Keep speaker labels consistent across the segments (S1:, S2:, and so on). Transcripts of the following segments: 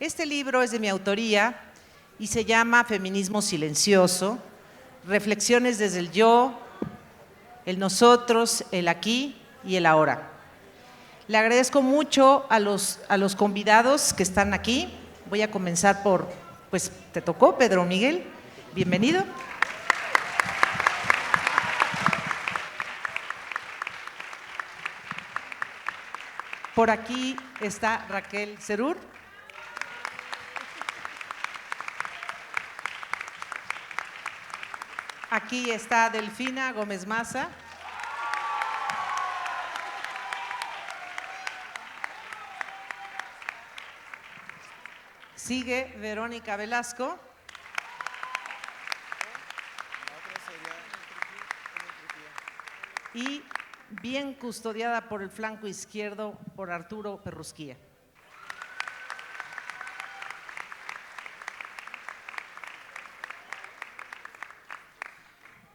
S1: Este libro es de mi autoría y se llama Feminismo Silencioso, reflexiones desde el yo, el nosotros, el aquí y el ahora. Le agradezco mucho a los convidados que están aquí. Voy a comenzar por, pues te tocó, Pedro Miguel, bienvenido. Por aquí está Raquel Serur. Aquí está Delfina Gómez Maza. Sigue Verónica Velasco. Y bien custodiada por el flanco izquierdo por Arturo Perrusquía.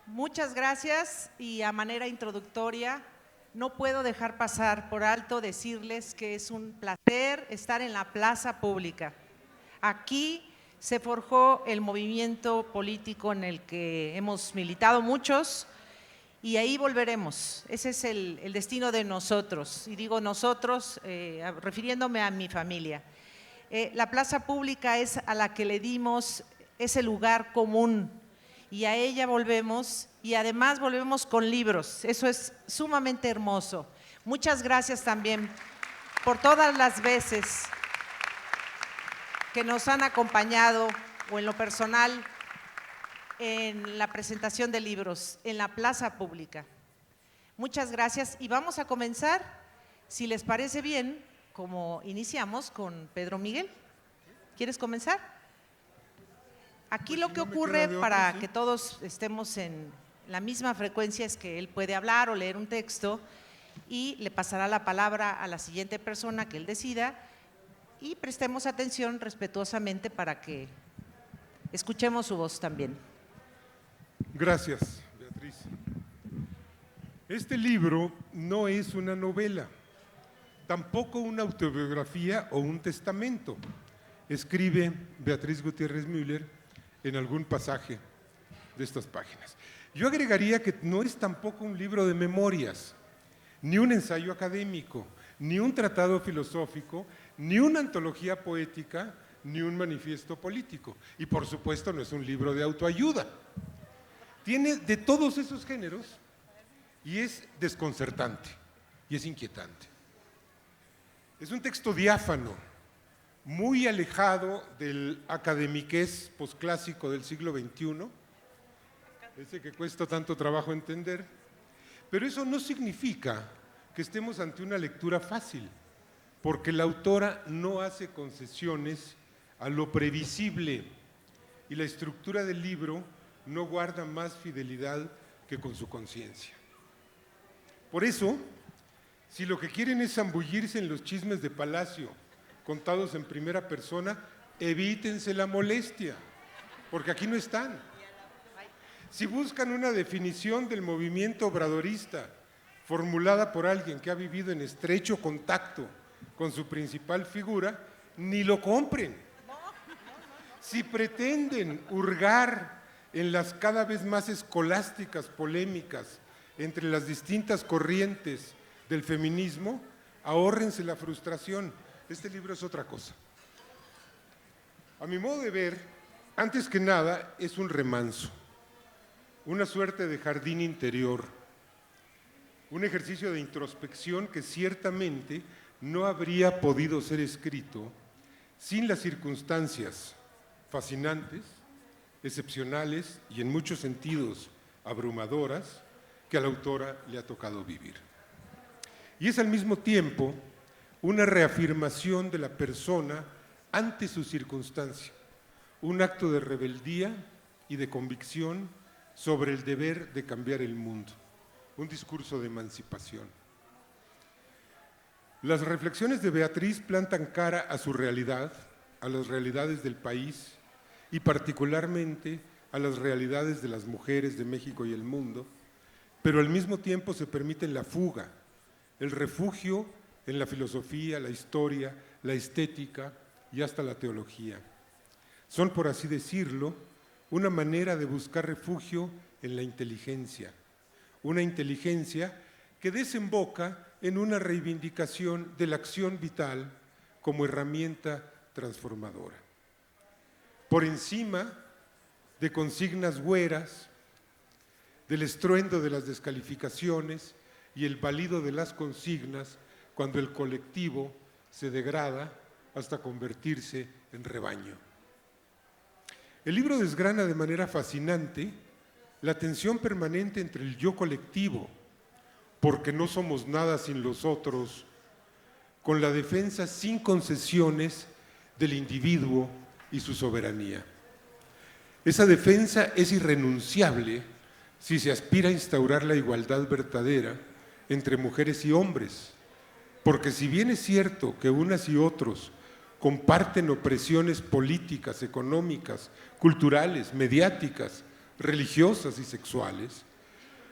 S1: Muchas gracias y a manera introductoria no puedo dejar pasar por alto decirles que es un placer estar en la plaza pública. Aquí se forjó el movimiento político en el que hemos militado muchos y ahí volveremos. Ese es el destino de nosotros, y digo nosotros refiriéndome a mi familia. La plaza pública es a la que le dimos ese lugar común y a ella volvemos, y además volvemos con libros. Eso es sumamente hermoso. Muchas gracias también por todas las veces que nos han acompañado o en lo personal en la presentación de libros en la plaza pública. Muchas gracias y vamos a comenzar, si les parece bien, como iniciamos con Pedro Miguel. ¿Quieres comenzar? Aquí pues lo que ocurre para que todos estemos en la misma frecuencia es que él puede hablar o leer un texto y le pasará la palabra a la siguiente persona que él decida, y prestemos atención respetuosamente para que escuchemos su voz también.
S2: Gracias, Beatriz. Este libro no es una novela, tampoco una autobiografía o un testamento, escribe Beatriz Gutiérrez Müller en algún pasaje de estas páginas. Yo agregaría que no es tampoco un libro de memorias, ni un ensayo académico, ni un tratado filosófico, ni una antología poética, ni un manifiesto político. Y por supuesto no es un libro de autoayuda. Tiene de todos esos géneros y es desconcertante y es inquietante. Es un texto diáfano, muy alejado del academiquez posclásico del siglo XXI, ese que cuesta tanto trabajo entender, pero eso no significa que estemos ante una lectura fácil, porque la autora no hace concesiones a lo previsible y la estructura del libro no guarda más fidelidad que con su conciencia. Por eso, si lo que quieren es zambullirse en los chismes de palacio contados en primera persona, evítense la molestia, porque aquí no están. Si buscan una definición del movimiento obradorista formulada por alguien que ha vivido en estrecho contacto con su principal figura, ni lo compren. Si pretenden hurgar en las cada vez más escolásticas polémicas entre las distintas corrientes del feminismo, ahórrense la frustración. Este libro es otra cosa. A mi modo de ver, antes que nada, es un remanso, una suerte de jardín interior, un ejercicio de introspección que ciertamente no habría podido ser escrito sin las circunstancias fascinantes, excepcionales y en muchos sentidos abrumadoras que a la autora le ha tocado vivir. Y es al mismo tiempo una reafirmación de la persona ante su circunstancia, un acto de rebeldía y de convicción sobre el deber de cambiar el mundo, un discurso de emancipación. Las reflexiones de Beatriz plantan cara a su realidad, a las realidades del país y particularmente a las realidades de las mujeres de México y el mundo, pero al mismo tiempo se permiten la fuga, el refugio en la filosofía, la historia, la estética, y hasta la teología. Son, por así decirlo, una manera de buscar refugio en la inteligencia, una inteligencia que desemboca en una reivindicación de la acción vital como herramienta transformadora. Por encima de consignas hueras, del estruendo de las descalificaciones y el balido de las consignas cuando el colectivo se degrada hasta convertirse en rebaño. El libro desgrana de manera fascinante la tensión permanente entre el yo colectivo, porque no somos nada sin los otros, con la defensa sin concesiones del individuo y su soberanía. Esa defensa es irrenunciable si se aspira a instaurar la igualdad verdadera entre mujeres y hombres, porque si bien es cierto que unas y otros comparten opresiones políticas, económicas, culturales, mediáticas, religiosas y sexuales,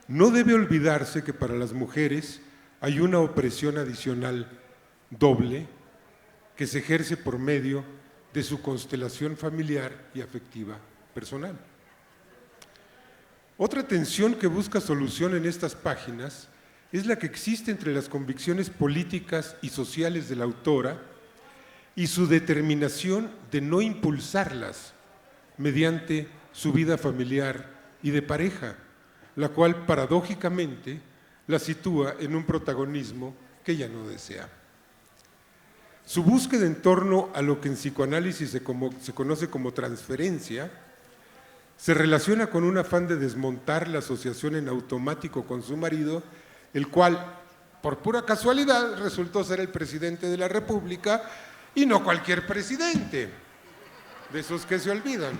S2: no debe olvidarse que para las mujeres hay una opresión adicional doble que se ejerce por medio de su constelación familiar y afectiva personal. Otra tensión que busca solución en estas páginas es la que existe entre las convicciones políticas y sociales de la autora y su determinación de no impulsarlas mediante su vida familiar y de pareja, la cual paradójicamente la sitúa en un protagonismo que ella no desea. Su búsqueda en torno a lo que en psicoanálisis se conoce como transferencia se relaciona con un afán de desmontar la asociación en automático con su marido, el cual, por pura casualidad, resultó ser el presidente de la República y no cualquier presidente, de esos que se olvidan,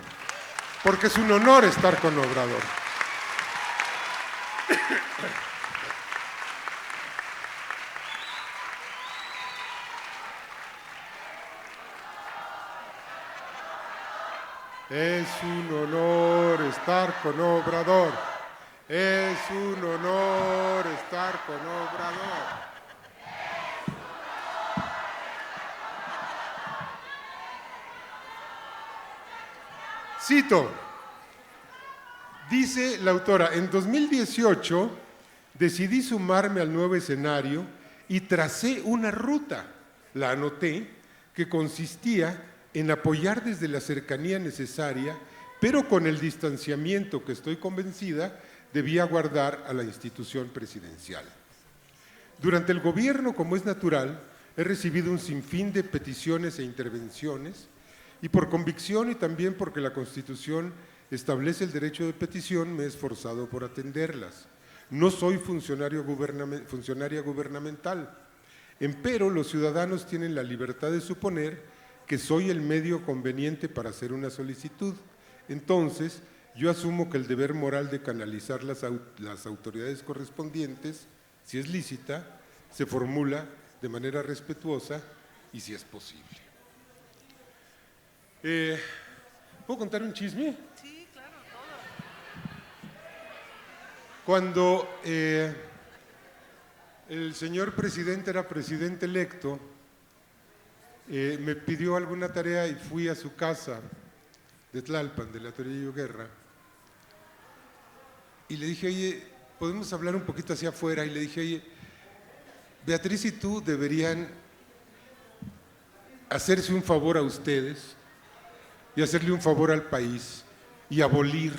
S2: porque es un honor estar con Obrador. Es un honor estar con Obrador. Es un honor estar con Obrador. Cito, dice la autora, en 2018 decidí sumarme al nuevo escenario y tracé una ruta, la anoté, que consistía en apoyar desde la cercanía necesaria, pero con el distanciamiento que estoy convencida debía guardar a la institución presidencial. Durante el gobierno, como es natural, he recibido un sinfín de peticiones e intervenciones y por convicción y también porque la Constitución establece el derecho de petición, me he esforzado por atenderlas. No soy funcionaria gubernamental, empero los ciudadanos tienen la libertad de suponer que soy el medio conveniente para hacer una solicitud. Entonces, yo asumo que el deber moral de canalizar las autoridades correspondientes, si es lícita, se formula de manera respetuosa y si es posible. ¿Puedo contar un chisme?
S1: Sí, claro, todo.
S2: Cuando el señor presidente era presidente electo, me pidió alguna tarea y fui a su casa de Tlalpan, de la Toribio Guerra, y le dije, oye, ¿podemos hablar un poquito hacia afuera? Y le dije, oye, Beatriz y tú deberían hacerse un favor a ustedes y hacerle un favor al país y abolir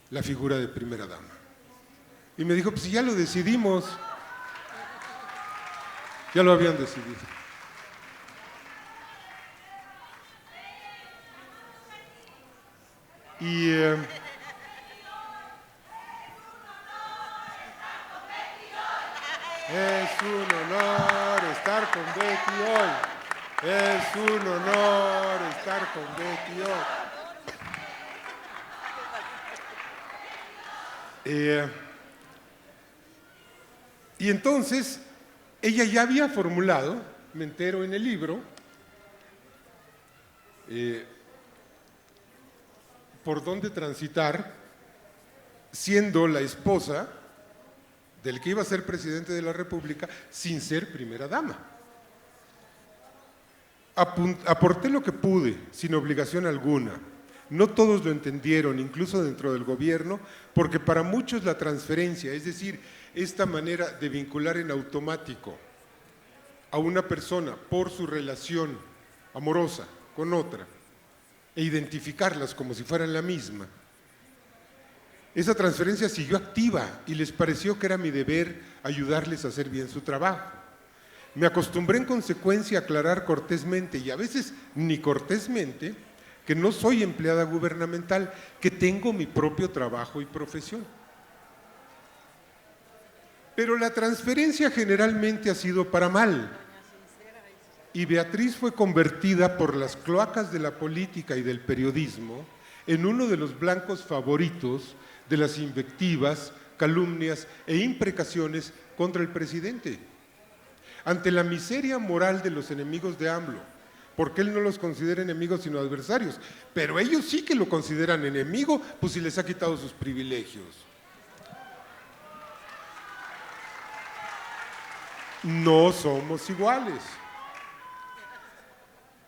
S2: la figura de primera dama. Y me dijo, pues si ya lo decidimos, ya lo habían decidido. Y es un honor estar con Betty hoy. Es un honor estar con Betty hoy. Y entonces, ella ya había formulado, me entero en el libro, por dónde transitar, siendo la esposa del que iba a ser presidente de la República sin ser primera dama. Aporté lo que pude, sin obligación alguna. No todos lo entendieron, incluso dentro del gobierno, porque para muchos la transferencia, es decir, esta manera de vincular en automático a una persona por su relación amorosa con otra e identificarlas como si fueran la misma, esa transferencia siguió activa y les pareció que era mi deber ayudarles a hacer bien su trabajo. Me acostumbré en consecuencia a aclarar cortésmente, y a veces ni cortésmente, que no soy empleada gubernamental, que tengo mi propio trabajo y profesión. Pero la transferencia generalmente ha sido para mal, y Beatriz fue convertida por las cloacas de la política y del periodismo en uno de los blancos favoritos de las invectivas, calumnias e imprecaciones contra el presidente. Ante la miseria moral de los enemigos de AMLO, porque él no los considera enemigos sino adversarios, pero ellos sí que lo consideran enemigo, pues si les ha quitado sus privilegios. No somos iguales.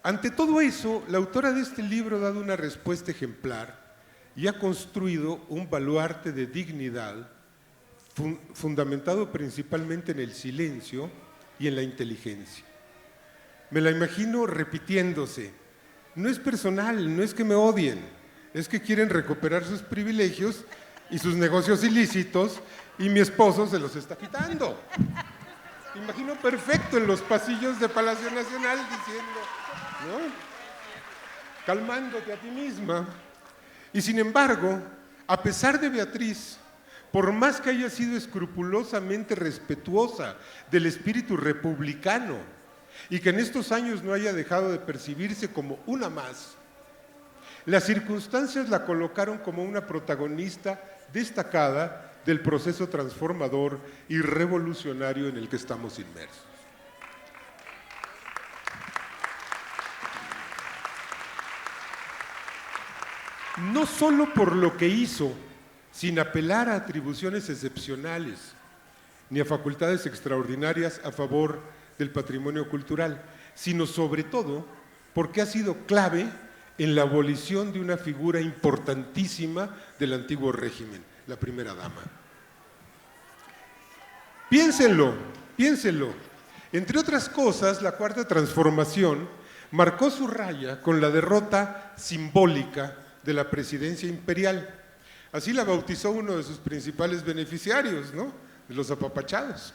S2: Ante todo eso, la autora de este libro ha dado una respuesta ejemplar y ha construido un baluarte de dignidad fundamentado principalmente en el silencio y en la inteligencia. Me la imagino repitiéndose: no es personal, no es que me odien, es que quieren recuperar sus privilegios y sus negocios ilícitos y mi esposo se los está quitando. Me imagino perfecto en los pasillos de Palacio Nacional diciendo, ¿no?, calmándote a ti misma. Y sin embargo, a pesar de Beatriz, por más que haya sido escrupulosamente respetuosa del espíritu republicano y que en estos años no haya dejado de percibirse como una más, las circunstancias la colocaron como una protagonista destacada del proceso transformador y revolucionario en el que estamos inmersos. No solo por lo que hizo, sin apelar a atribuciones excepcionales ni a facultades extraordinarias a favor del patrimonio cultural, sino sobre todo porque ha sido clave en la abolición de una figura importantísima del antiguo régimen, la primera dama. Piénsenlo, piénsenlo. Entre otras cosas, la Cuarta Transformación marcó su raya con la derrota simbólica de la presidencia imperial. Así la bautizó uno de sus principales beneficiarios, ¿no?, de los apapachados.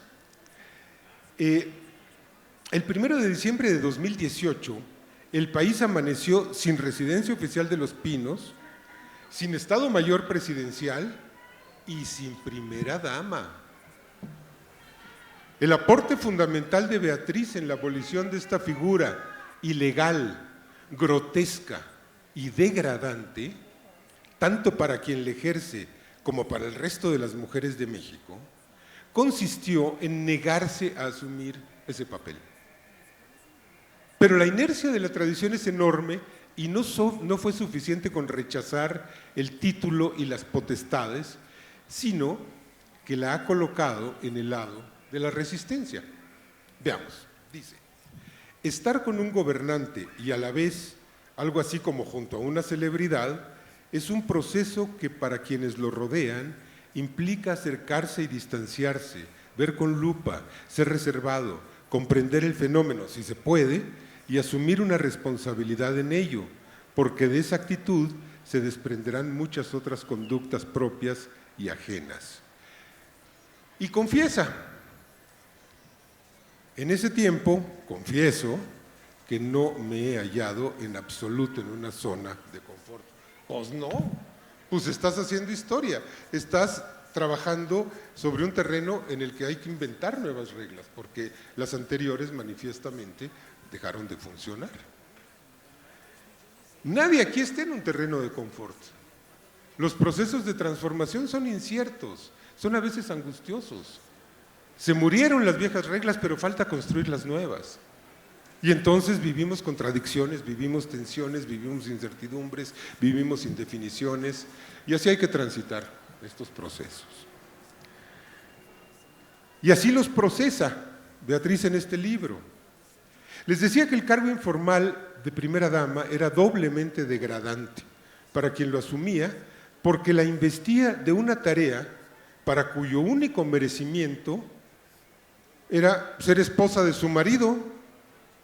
S2: El 1 de diciembre de 2018, el país amaneció sin residencia oficial de Los Pinos, sin Estado Mayor presidencial y sin primera dama. El aporte fundamental de Beatriz en la abolición de esta figura ilegal, grotesca y degradante, tanto para quien le ejerce como para el resto de las mujeres de México, consistió en negarse a asumir ese papel. Pero la inercia de la tradición es enorme y no fue suficiente con rechazar el título y las potestades, sino que la ha colocado en el lado de la resistencia. Veamos, dice: estar con un gobernante y a la vez algo así como junto a una celebridad es un proceso que para quienes lo rodean implica acercarse y distanciarse, ver con lupa, ser reservado, comprender el fenómeno, si se puede, y asumir una responsabilidad en ello, porque de esa actitud se desprenderán muchas otras conductas propias y ajenas. Y confiesa: en ese tiempo, confieso, que no me he hallado en absoluto en una zona de confort. Pues no, pues estás haciendo historia, estás trabajando sobre un terreno en el que hay que inventar nuevas reglas, porque las anteriores manifiestamente dejaron de funcionar. Nadie aquí está en un terreno de confort. Los procesos de transformación son inciertos, son a veces angustiosos. Se murieron las viejas reglas, pero falta construir las nuevas. Y entonces vivimos contradicciones, vivimos tensiones, vivimos incertidumbres, vivimos indefiniciones, y así hay que transitar estos procesos. Y así los procesa Beatriz en este libro. Les decía que el cargo informal de primera dama era doblemente degradante para quien lo asumía, porque la investía de una tarea para cuyo único merecimiento era ser esposa de su marido,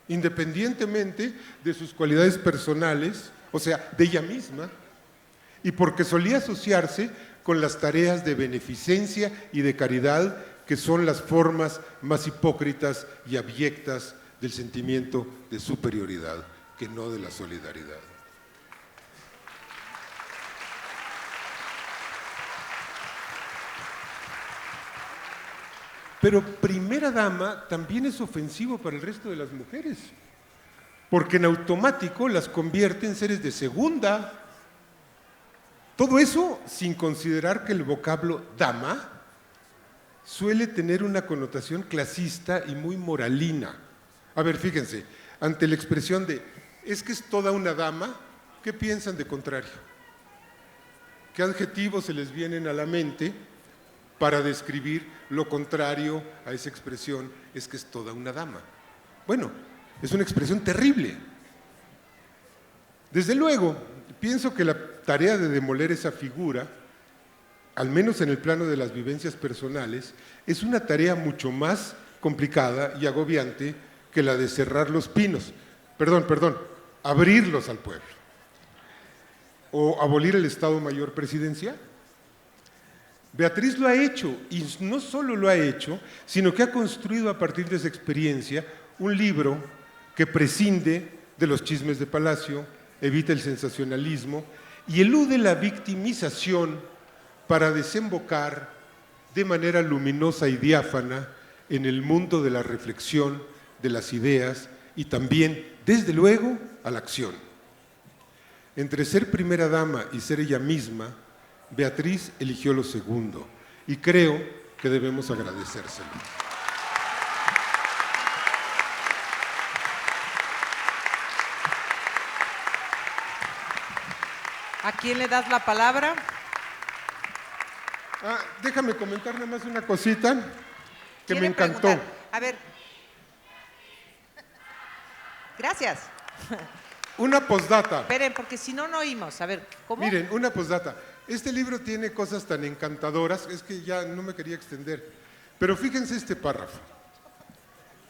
S2: independientemente de sus cualidades personales, o sea, de ella misma, y porque solía asociarse con las tareas de beneficencia y de caridad, que son las formas más hipócritas y abyectas del sentimiento de superioridad, que no de la solidaridad. Pero primera dama también es ofensivo para el resto de las mujeres, porque en automático las convierte en seres de segunda. Todo eso sin considerar que el vocablo dama suele tener una connotación clasista y muy moralina. A ver, fíjense, ante la expresión de es que es toda una dama, ¿qué piensan de contrario? ¿Qué adjetivos se les vienen a la mente para describir lo contrario a esa expresión, es que es toda una dama? Bueno, es una expresión terrible. Desde luego, pienso que la tarea de demoler esa figura, al menos en el plano de las vivencias personales, es una tarea mucho más complicada y agobiante que la de cerrar los pinos. Abrirlos al pueblo. O abolir el Estado Mayor Presidencial. Beatriz lo ha hecho, y no solo lo ha hecho, sino que ha construido a partir de esa experiencia un libro que prescinde de los chismes de palacio, evita el sensacionalismo y elude la victimización para desembocar de manera luminosa y diáfana en el mundo de la reflexión, de las ideas y también, desde luego, a la acción. Entre ser primera dama y ser ella misma, Beatriz eligió lo segundo y creo que debemos agradecérselo.
S1: ¿A quién le das la palabra?
S2: Déjame comentar nada más una cosita que me encantó.
S1: Preguntar? A ver. Gracias.
S2: Una postdata.
S1: Esperen, porque si no, no oímos. A ver, ¿cómo?
S2: Miren, una postdata. Este libro tiene cosas tan encantadoras, es que ya no me quería extender, pero fíjense este párrafo.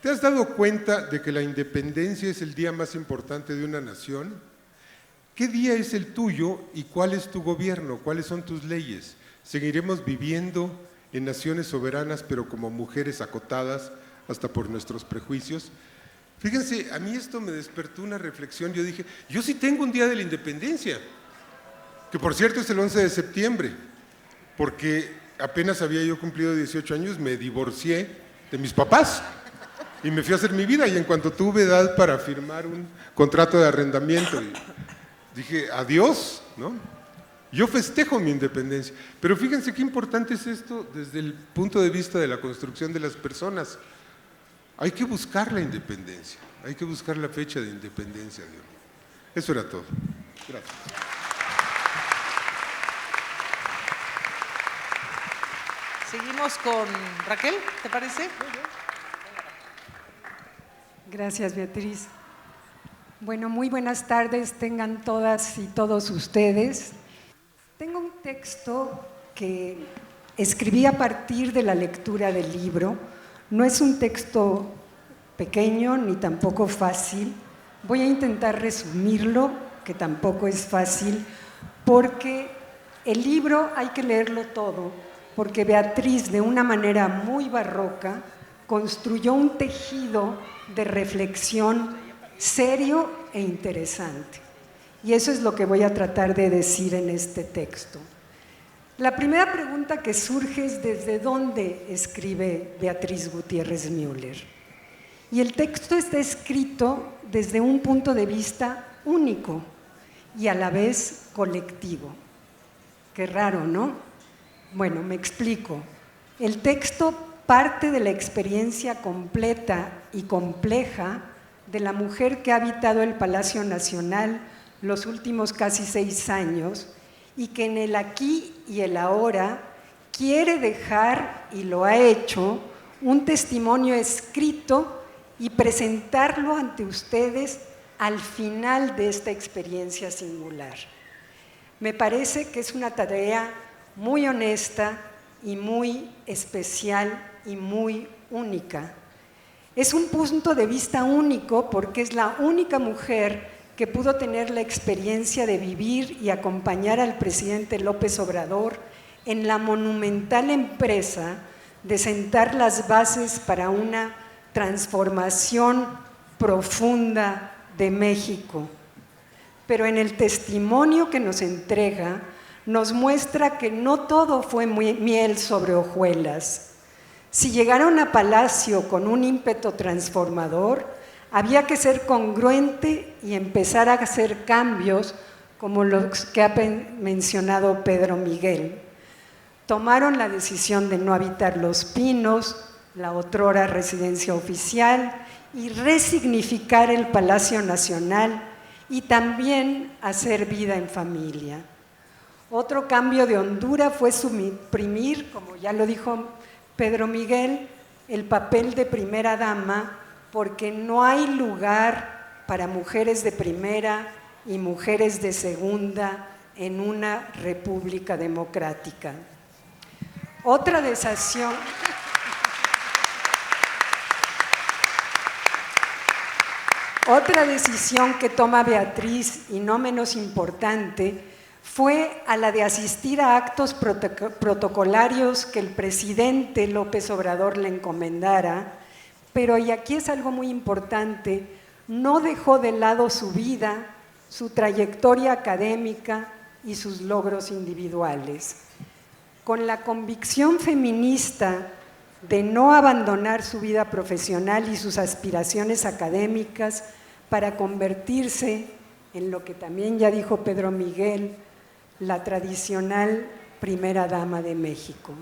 S2: ¿Te has dado cuenta de que la independencia es el día más importante de una nación? ¿Qué día es el tuyo y cuál es tu gobierno? ¿Cuáles son tus leyes? ¿Seguiremos viviendo en naciones soberanas, pero como mujeres acotadas hasta por nuestros prejuicios? Fíjense, a mí esto me despertó una reflexión. Yo dije, yo sí tengo un día de la independencia, que por cierto es el 11 de septiembre, porque apenas había yo cumplido 18 años, me divorcié de mis papás y me fui a hacer mi vida, y en cuanto tuve edad para firmar un contrato de arrendamiento, dije, adiós, ¿no? Yo festejo mi independencia, pero fíjense qué importante es esto desde el punto de vista de la construcción de las personas. Hay que buscar la independencia, hay que buscar la fecha de independencia, Dios. Eso era todo. Gracias.
S1: Seguimos con Raquel, ¿te parece?
S3: Gracias, Beatriz. Bueno, muy buenas tardes tengan todas y todos ustedes. Tengo un texto que escribí a partir de la lectura del libro. No es un texto pequeño ni tampoco fácil. Voy a intentar resumirlo, que tampoco es fácil, porque el libro hay que leerlo todo, porque Beatriz, de una manera muy barroca, construyó un tejido de reflexión serio e interesante. Y eso es lo que voy a tratar de decir en este texto. La primera pregunta que surge es ¿desde dónde escribe Beatriz Gutiérrez Müller? Y el texto está escrito desde un punto de vista único y a la vez colectivo. Qué raro, ¿no? Bueno, me explico. El texto parte de la experiencia completa y compleja de la mujer que ha habitado el Palacio Nacional los últimos casi 6 años y que en el aquí y el ahora quiere dejar, y lo ha hecho, un testimonio escrito y presentarlo ante ustedes al final de esta experiencia singular. Me parece que es una tarea muy honesta y muy especial y muy única. Es un punto de vista único porque es la única mujer que pudo tener la experiencia de vivir y acompañar al presidente López Obrador en la monumental empresa de sentar las bases para una transformación profunda de México. Pero en el testimonio que nos entrega, nos muestra que no todo fue miel sobre hojuelas. Si llegaron a Palacio con un ímpetu transformador, había que ser congruente y empezar a hacer cambios como los que ha mencionado Pedro Miguel. Tomaron la decisión de no habitar Los Pinos, la otrora residencia oficial, y resignificar el Palacio Nacional y también hacer vida en familia. Otro cambio de hondura fue suprimir, como ya lo dijo Pedro Miguel, el papel de primera dama, porque no hay lugar para mujeres de primera y mujeres de segunda en una república democrática. Otra decisión que toma Beatriz, y no menos importante, fue a la de asistir a actos protocolarios que el presidente López Obrador le encomendara, pero, y aquí es algo muy importante, no dejó de lado su vida, su trayectoria académica y sus logros individuales. Con la convicción feminista de no abandonar su vida profesional y sus aspiraciones académicas para convertirse en lo que también ya dijo Pedro Miguel, la tradicional primera dama de México.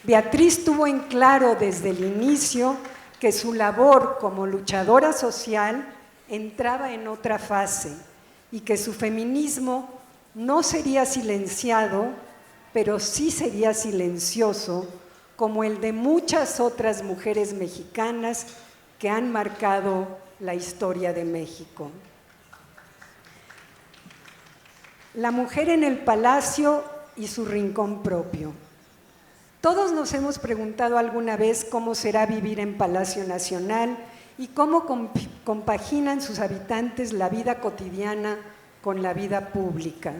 S3: Beatriz tuvo en claro desde el inicio que su labor como luchadora social entraba en otra fase y que su feminismo no sería silenciado, pero sí sería silencioso, como el de muchas otras mujeres mexicanas que han marcado la historia de México. La mujer en el palacio y su rincón propio. Todos nos hemos preguntado alguna vez cómo será vivir en Palacio Nacional y cómo compaginan sus habitantes la vida cotidiana con la vida pública.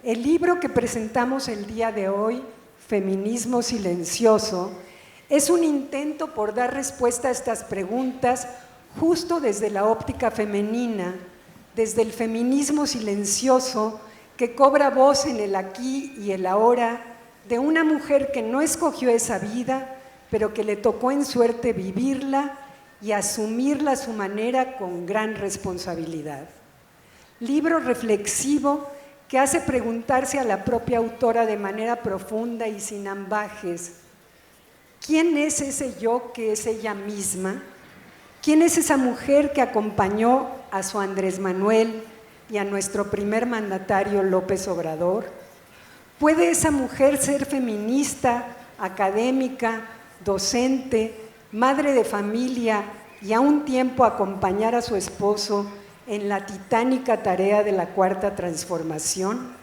S3: El libro que presentamos el día de hoy, Feminismo Silencioso, es un intento por dar respuesta a estas preguntas justo desde la óptica femenina, desde el feminismo silencioso que cobra voz en el aquí y el ahora de una mujer que no escogió esa vida, pero que le tocó en suerte vivirla y asumirla a su manera con gran responsabilidad. Libro reflexivo que hace preguntarse a la propia autora de manera profunda y sin ambajes: ¿quién es ese yo que es ella misma? ¿Quién es esa mujer que acompañó a su Andrés Manuel y a nuestro primer mandatario López Obrador? ¿Puede esa mujer ser feminista, académica, docente, madre de familia y a un tiempo acompañar a su esposo en la titánica tarea de la Cuarta Transformación?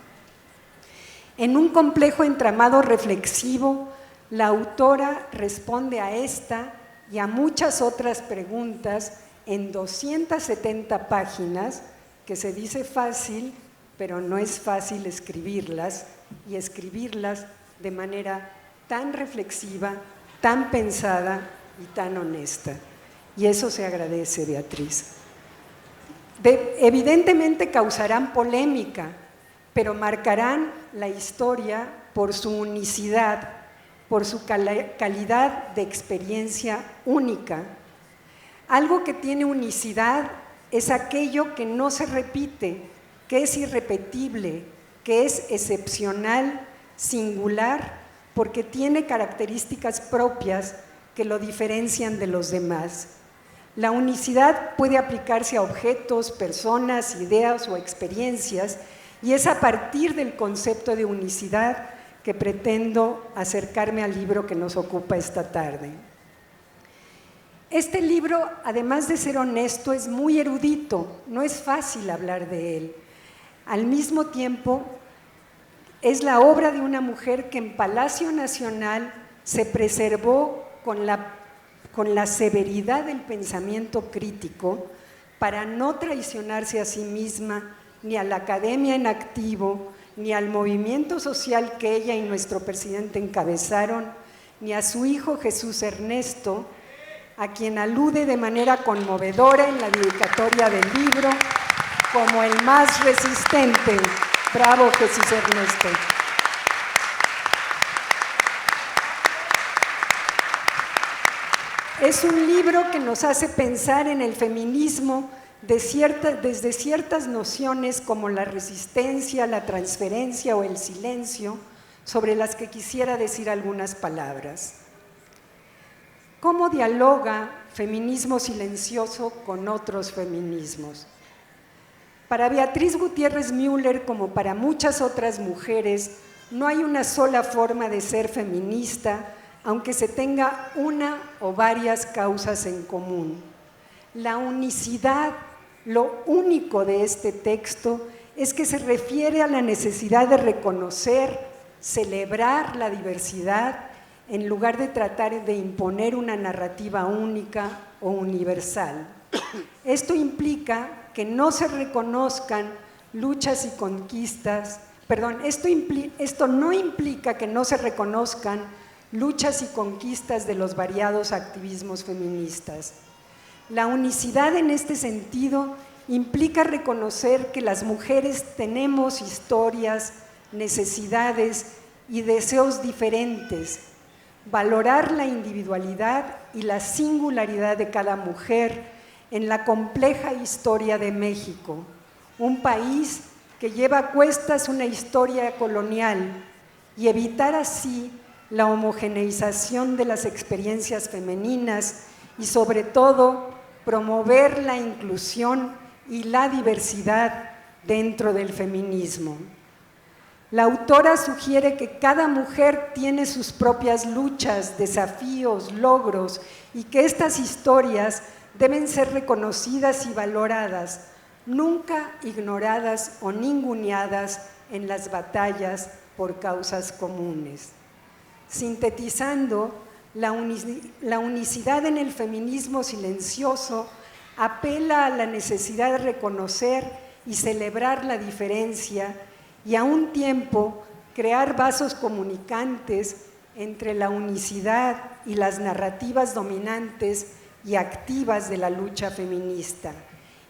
S3: En un complejo entramado reflexivo, la autora responde a esta y a muchas otras preguntas en 270 páginas, que se dice fácil, pero no es fácil escribirlas, y escribirlas de manera tan reflexiva, tan pensada y tan honesta. Y eso se agradece, Beatriz. Evidentemente causarán polémica, pero marcarán la historia por su unicidad, por su calidad de experiencia única. Algo que tiene unicidad es aquello que no se repite, que es irrepetible, que es excepcional, singular, porque tiene características propias que lo diferencian de los demás. La unicidad puede aplicarse a objetos, personas, ideas o experiencias, y es a partir del concepto de unicidad que pretendo acercarme al libro que nos ocupa esta tarde. Este libro, además de ser honesto, es muy erudito, no es fácil hablar de él. Al mismo tiempo, es la obra de una mujer que en Palacio Nacional se preservó con la severidad del pensamiento crítico para no traicionarse a sí misma, ni a la academia en activo, ni al movimiento social que ella y nuestro presidente encabezaron, ni a su hijo Jesús Ernesto, a quien alude de manera conmovedora en la dedicatoria del libro como el más resistente. Bravo, Jesús Ernesto. Es un libro que nos hace pensar en el feminismo desde ciertas nociones como la resistencia, la transferencia o el silencio, sobre las que quisiera decir algunas palabras. ¿Cómo dialoga feminismo silencioso con otros feminismos? Para Beatriz Gutiérrez Müller, como para muchas otras mujeres, no hay una sola forma de ser feminista, aunque se tenga una o varias causas en común. La unicidad, lo único de este texto, es que se refiere a la necesidad de reconocer, celebrar la diversidad, en lugar de tratar de imponer una narrativa única o universal. Esto implica que no se reconozcan luchas y conquistas, esto no implica que no se reconozcan luchas y conquistas de los variados activismos feministas. La unicidad en este sentido implica reconocer que las mujeres tenemos historias, necesidades y deseos diferentes, valorar la individualidad y la singularidad de cada mujer en la compleja historia de México, un país que lleva a cuestas una historia colonial, y evitar así la homogeneización de las experiencias femeninas y sobre todo promover la inclusión y la diversidad dentro del feminismo. La autora sugiere que cada mujer tiene sus propias luchas, desafíos, logros y que estas historias deben ser reconocidas y valoradas, nunca ignoradas o ninguneadas en las batallas por causas comunes. Sintetizando, la unicidad en el feminismo silencioso apela a la necesidad de reconocer y celebrar la diferencia y a un tiempo crear vasos comunicantes entre la unicidad y las narrativas dominantes y activas de la lucha feminista.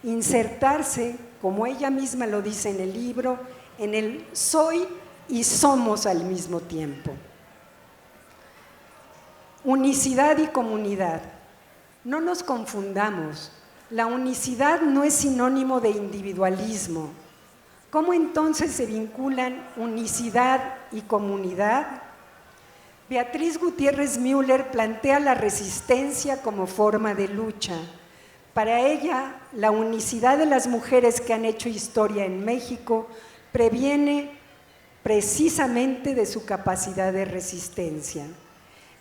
S3: Insertarse, como ella misma lo dice en el libro, en el soy y somos al mismo tiempo. Unicidad y comunidad. No nos confundamos, la unicidad no es sinónimo de individualismo. ¿Cómo entonces se vinculan unicidad y comunidad? Beatriz Gutiérrez Müller plantea la resistencia como forma de lucha. Para ella, la unicidad de las mujeres que han hecho historia en México previene precisamente de su capacidad de resistencia.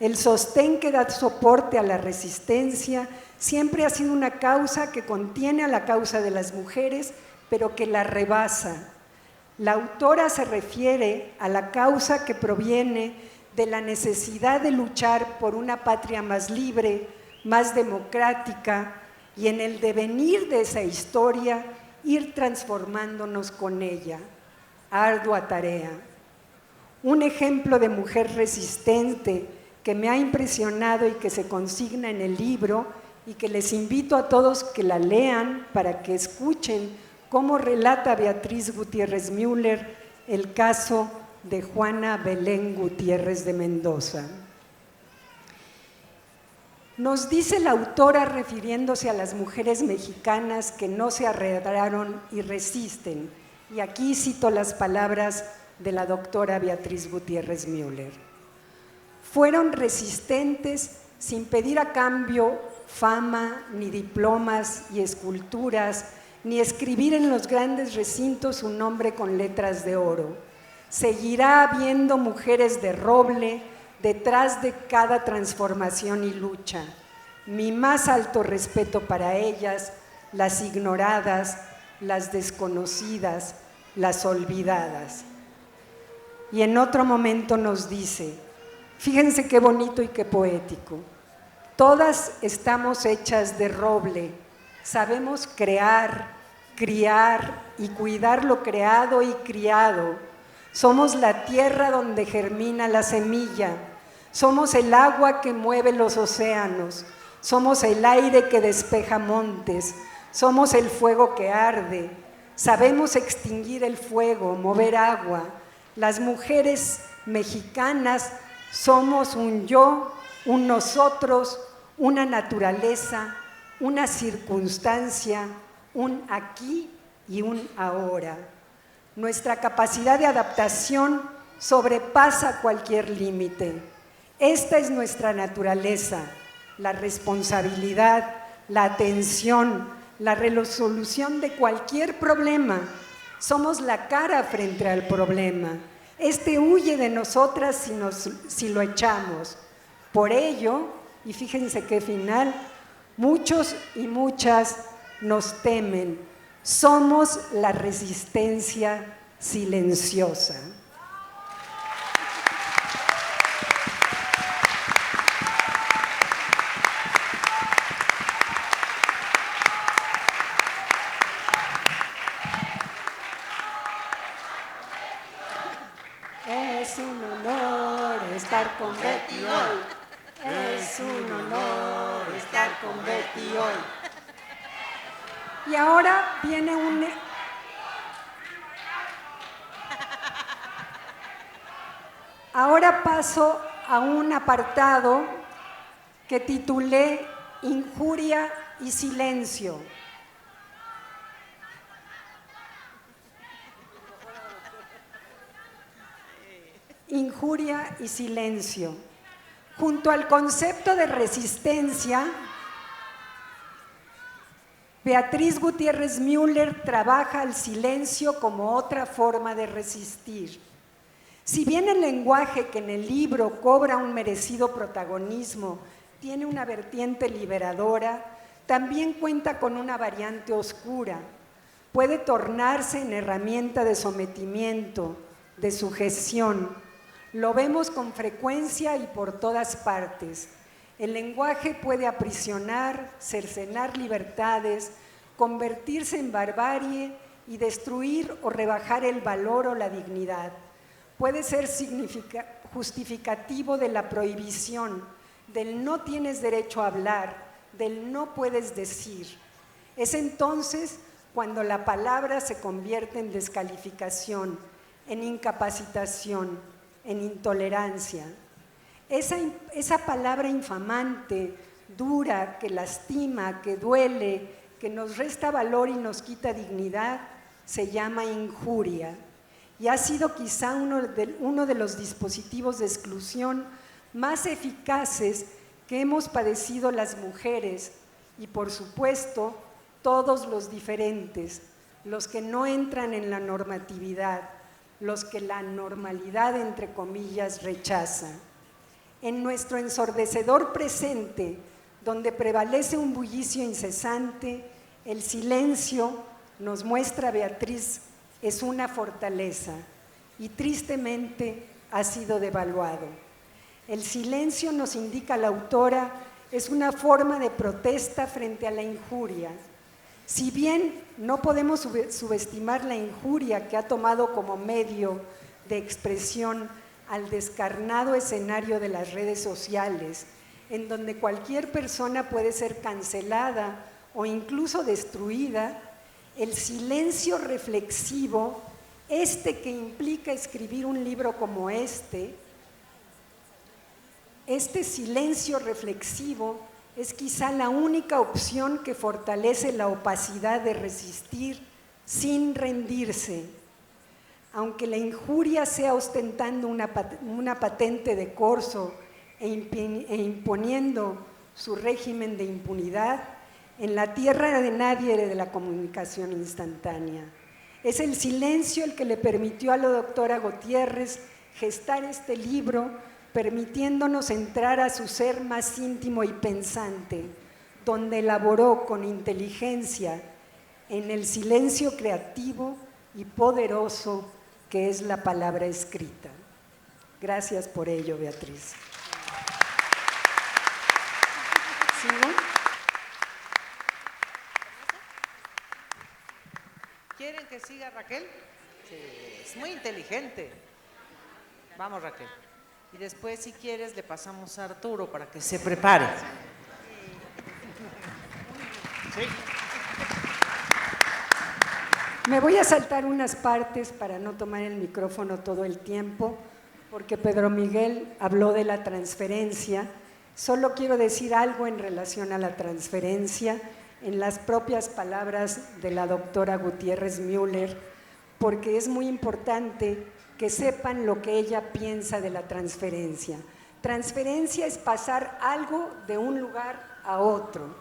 S3: El sostén que da soporte a la resistencia siempre ha sido una causa que contiene a la causa de las mujeres, pero que la rebasa. La autora se refiere a la causa que proviene de la necesidad de luchar por una patria más libre, más democrática, y en el devenir de esa historia ir transformándonos con ella. Ardua tarea. Un ejemplo de mujer resistente que me ha impresionado y que se consigna en el libro y que les invito a todos que la lean para que escuchen cómo relata Beatriz Gutiérrez Müller el caso de Juana Belén Gutiérrez de Mendoza. Nos dice la autora, refiriéndose a las mujeres mexicanas que no se arredraron y resisten, y aquí cito las palabras de la doctora Beatriz Gutiérrez Müller. Fueron resistentes sin pedir a cambio fama, ni diplomas y esculturas, ni escribir en los grandes recintos su nombre con letras de oro. Seguirá habiendo mujeres de roble detrás de cada transformación y lucha. mi más alto respeto para ellas, las ignoradas, las desconocidas, las olvidadas. Y en otro momento nos dice, fíjense qué bonito y qué poético, todas estamos hechas de roble, sabemos crear, criar y cuidar lo creado y criado. Somos la tierra donde germina la semilla, somos el agua que mueve los océanos, somos el aire que despeja montes, somos el fuego que arde, sabemos extinguir el fuego, mover agua. Las mujeres mexicanas somos un yo, un nosotros, una naturaleza, una circunstancia, un aquí y un ahora. Nuestra capacidad de adaptación sobrepasa cualquier límite. Esta es nuestra naturaleza, la responsabilidad, la atención, la resolución de cualquier problema. Somos la cara frente al problema. Este huye de nosotras si lo echamos. Por ello, y fíjense qué final, muchos y muchas nos temen. Somos la resistencia silenciosa. Es un honor estar con Betty hoy. Es un honor estar con Betty hoy. Y ahora viene Ahora paso a un apartado que titulé Injuria y Silencio. Injuria y silencio. Junto al concepto de resistencia, Beatriz Gutiérrez Müller trabaja el silencio como otra forma de resistir. Si bien el lenguaje que en el libro cobra un merecido protagonismo tiene una vertiente liberadora, también cuenta con una variante oscura. Puede tornarse en herramienta de sometimiento, de sujeción. Lo vemos con frecuencia y por todas partes. El lenguaje puede aprisionar, cercenar libertades, convertirse en barbarie y destruir o rebajar el valor o la dignidad. Puede ser justificativo de la prohibición, del no tienes derecho a hablar, del no puedes decir. Es entonces cuando la palabra se convierte en descalificación, en incapacitación, en intolerancia. Esa palabra infamante, dura, que lastima, que duele, que nos resta valor y nos quita dignidad, se llama injuria. Y ha sido quizá uno de los dispositivos de exclusión más eficaces que hemos padecido las mujeres y, por supuesto, todos los diferentes, los que no entran en la normatividad, los que la normalidad, entre comillas, rechaza. En nuestro ensordecedor presente, donde prevalece un bullicio incesante, el silencio, nos muestra Beatriz, es una fortaleza y tristemente ha sido devaluado. El silencio, nos indica la autora, es una forma de protesta frente a la injuria. Si bien no podemos subestimar la injuria que ha tomado como medio de expresión al descarnado escenario de las redes sociales, en donde cualquier persona puede ser cancelada o incluso destruida, el silencio reflexivo, que implica escribir un libro como este silencio reflexivo es quizá la única opción que fortalece la opacidad de resistir sin rendirse. Aunque la injuria sea ostentando una patente de corso e imponiendo su régimen de impunidad, en la tierra de nadie de la comunicación instantánea. Es el silencio el que le permitió a la doctora Gutiérrez gestar este libro, permitiéndonos entrar a su ser más íntimo y pensante, donde elaboró con inteligencia en el silencio creativo y poderoso que es la palabra escrita. Gracias por ello, Beatriz. ¿Sigo?
S1: ¿Quieren que siga Raquel? Sí, es muy inteligente. Vamos, Raquel. Y después, si quieres, le pasamos a Arturo para que se prepare.
S2: Sí.
S3: Me voy a saltar unas partes para no tomar el micrófono todo el tiempo, porque Pedro Miguel habló de la transferencia. Solo quiero decir algo en relación a la transferencia, en las propias palabras de la doctora Gutiérrez Müller, porque es muy importante que sepan lo que ella piensa de la transferencia. Transferencia es pasar algo de un lugar a otro.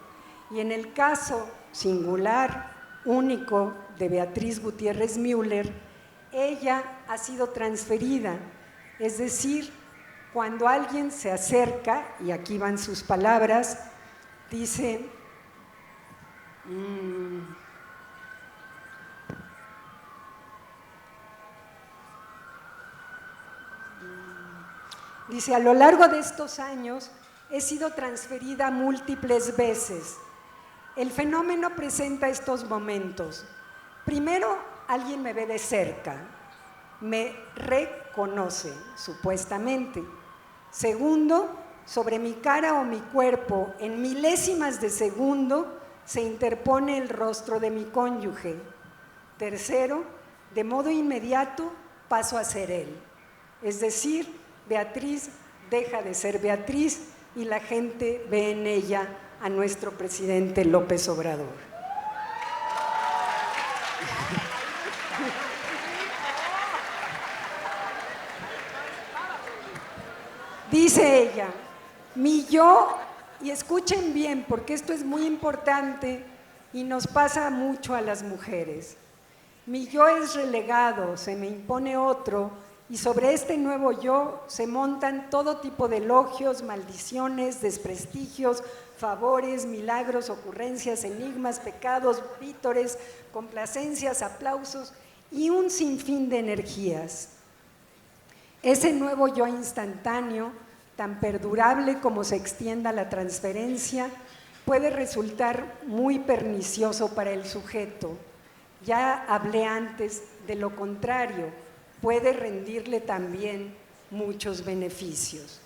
S3: Y en el caso singular, único, de Beatriz Gutiérrez Müller, ella ha sido transferida. Es decir, cuando alguien se acerca, y aquí van sus palabras, dice… Dice, a lo largo de estos años he sido transferida múltiples veces. El fenómeno presenta estos momentos. Primero, alguien me ve de cerca, me reconoce, supuestamente. Segundo, sobre mi cara o mi cuerpo, en milésimas de segundo, se interpone el rostro de mi cónyuge. Tercero, de modo inmediato paso a ser él. Es decir, Beatriz deja de ser Beatriz y la gente ve en ella a nuestro presidente López Obrador. Dice ella, mi yo, y escuchen bien porque esto es muy importante y nos pasa mucho a las mujeres, mi yo es relegado, se me impone otro, y sobre este nuevo yo se montan todo tipo de elogios, maldiciones, desprestigios, favores, milagros, ocurrencias, enigmas, pecados, vítores, complacencias, aplausos y un sinfín de energías. Ese nuevo yo instantáneo, tan perdurable como se extienda la transferencia, puede resultar muy pernicioso para el sujeto. Ya hablé antes de lo contrario, puede rendirle también muchos beneficios.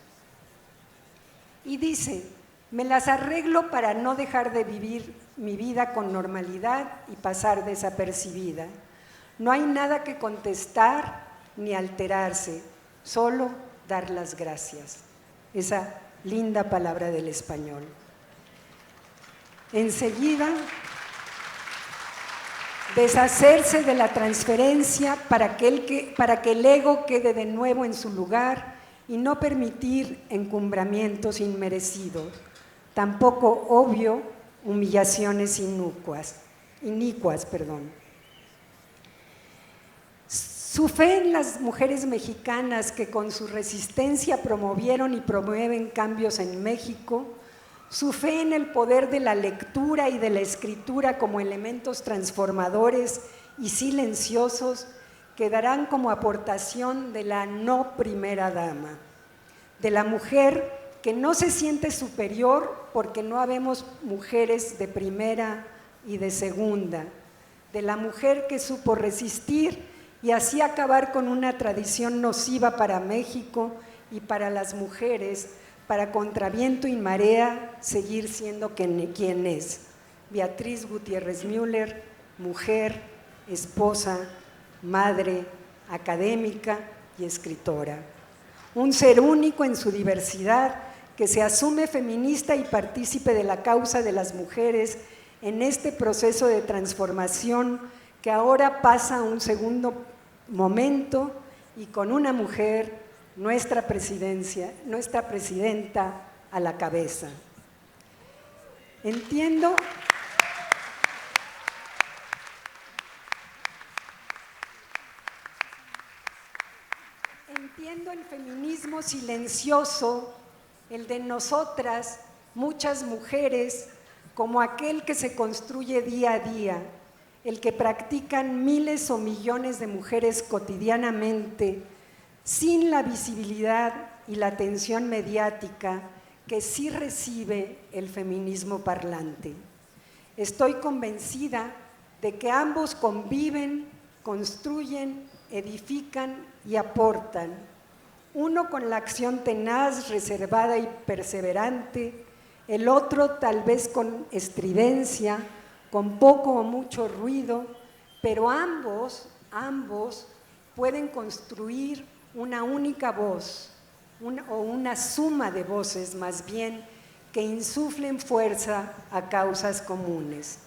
S3: Y dice, me las arreglo para no dejar de vivir mi vida con normalidad y pasar desapercibida. No hay nada que contestar ni alterarse, solo dar las gracias. Esa linda palabra del español. Enseguida, deshacerse de la transferencia para que el ego quede de nuevo en su lugar y no permitir encumbramientos inmerecidos, tampoco, obvio, humillaciones inicuas. Su fe en las mujeres mexicanas que con su resistencia promovieron y promueven cambios en México, su fe en el poder de la lectura y de la escritura como elementos transformadores y silenciosos quedarán como aportación de la no primera dama, de la mujer que no se siente superior porque no habemos mujeres de primera y de segunda, de la mujer que supo resistir y así acabar con una tradición nociva para México y para las mujeres, para contra viento y marea seguir siendo quien es. Beatriz Gutiérrez Müller, mujer, esposa, madre, académica y escritora. Un ser único en su diversidad que se asume feminista y partícipe de la causa de las mujeres en este proceso de transformación que ahora pasa a un segundo momento y con una mujer, nuestra presidenta a la cabeza. Entiendo Entiendo el feminismo silencioso, el de nosotras, muchas mujeres, como aquel que se construye día a día, el que practican miles o millones de mujeres cotidianamente, sin la visibilidad y la atención mediática que sí recibe el feminismo parlante. Estoy convencida de que ambos conviven, construyen, edifican y aportan, uno con la acción tenaz, reservada y perseverante, el otro tal vez con estridencia, con poco o mucho ruido, pero ambos pueden construir una única voz, o una suma de voces más bien, que insuflen fuerza a causas comunes.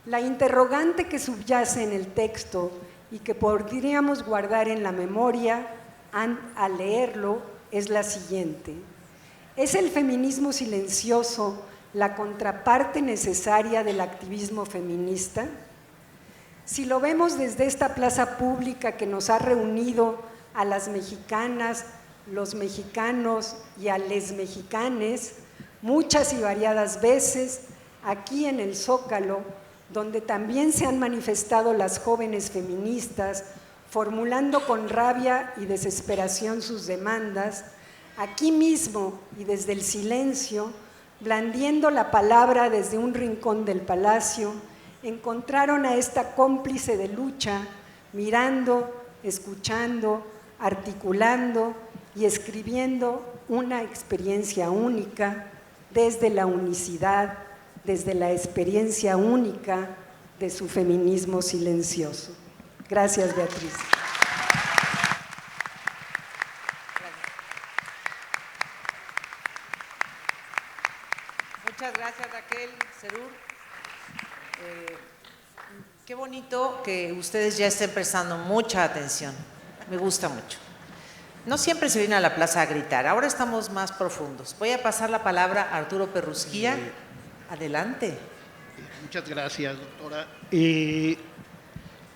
S3: La interrogante que subyace en el texto y que podríamos guardar en la memoria al leerlo es la siguiente: ¿es el feminismo silencioso la contraparte necesaria del activismo feminista? Si lo vemos desde esta plaza pública que nos ha reunido a las mexicanas, los mexicanos y a les mexicanes, muchas y variadas veces, aquí en el Zócalo, donde también se han manifestado las jóvenes feministas, formulando con rabia y desesperación sus demandas, aquí mismo y desde el silencio, blandiendo la palabra desde un rincón del palacio, encontraron a esta cómplice de lucha, mirando, escuchando, articulando y escribiendo una experiencia única desde la unicidad, desde la experiencia única de su feminismo silencioso. Gracias, Beatriz.
S1: Muchas gracias, Raquel, Serur. Qué bonito que ustedes ya estén prestando mucha atención. Me gusta mucho. No siempre se viene a la plaza a gritar, ahora estamos más profundos. Voy a pasar la palabra a Arturo Perrusquía. Adelante.
S4: Muchas gracias, doctora.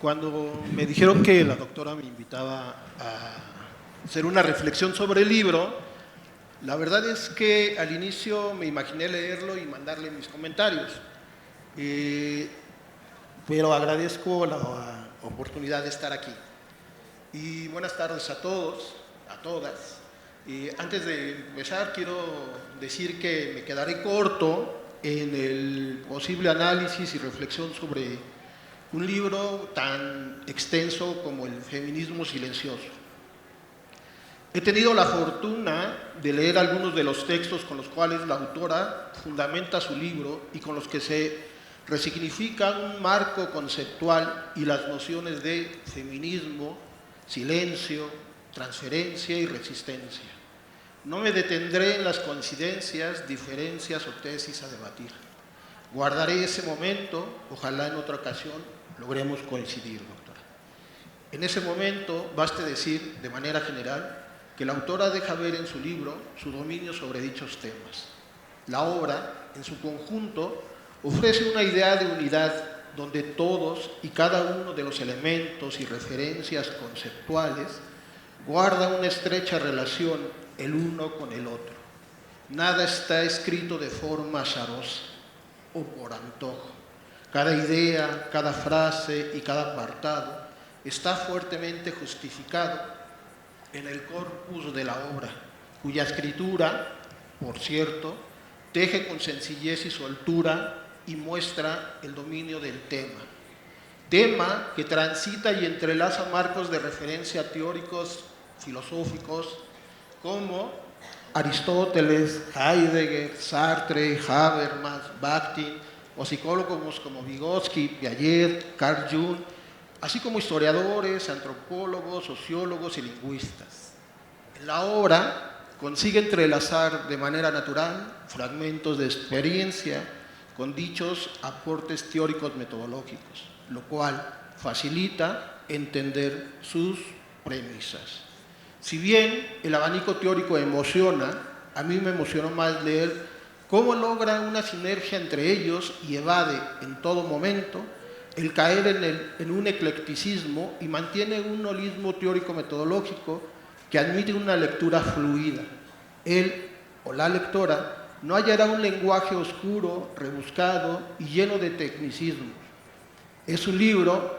S4: Cuando me dijeron que la doctora me invitaba a hacer una reflexión sobre el libro, la verdad es que al inicio me imaginé leerlo y mandarle mis comentarios, pero agradezco la oportunidad de estar aquí. Y buenas tardes a todos, a todas. Antes de empezar, quiero decir que me quedaré corto en el posible análisis y reflexión sobre un libro tan extenso como El feminismo silencioso. He tenido la fortuna de leer algunos de los textos con los cuales la autora fundamenta su libro y con los que se resignifica un marco conceptual y las nociones de feminismo, silencio, transferencia y resistencia. No me detendré en las coincidencias, diferencias o tesis a debatir. Guardaré ese momento, ojalá en otra ocasión logremos coincidir, doctora. En ese momento, baste decir, de manera general, que la autora deja ver en su libro su dominio sobre dichos temas. La obra, en su conjunto, ofrece una idea de unidad donde todos y cada uno de los elementos y referencias conceptuales guarda una estrecha relación el uno con el otro. Nada está escrito de forma azarosa o por antojo. Cada idea, cada frase y cada apartado está fuertemente justificado en el corpus de la obra, cuya escritura, por cierto, teje con sencillez y soltura y muestra el dominio del tema que transita y entrelaza marcos de referencia teóricos, filosóficos, como Aristóteles, Heidegger, Sartre, Habermas, Bakhtin, o psicólogos como Vygotsky, Piaget, Carl Jung, así como historiadores, antropólogos, sociólogos y lingüistas. En la obra consigue entrelazar de manera natural fragmentos de experiencia con dichos aportes teóricos metodológicos, lo cual facilita entender sus premisas. Si bien el abanico teórico emociona, a mí me emocionó más leer cómo logra una sinergia entre ellos y evade en todo momento el caer en un eclecticismo y mantiene un holismo teórico-metodológico que admiten una lectura fluida. Él o la lectora no hallará un lenguaje oscuro, rebuscado y lleno de tecnicismos. Es un libro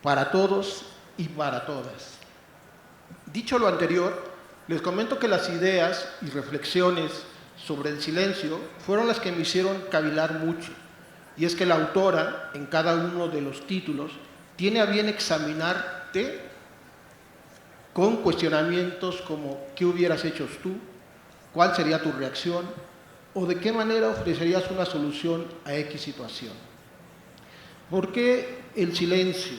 S4: para todos y para todas. Dicho lo anterior, les comento que las ideas y reflexiones sobre el silencio fueron las que me hicieron cavilar mucho. Y es que la autora, en cada uno de los títulos, tiene a bien examinarte con cuestionamientos como ¿qué hubieras hecho tú? ¿Cuál sería tu reacción? ¿O de qué manera ofrecerías una solución a X situación? ¿Por qué el silencio?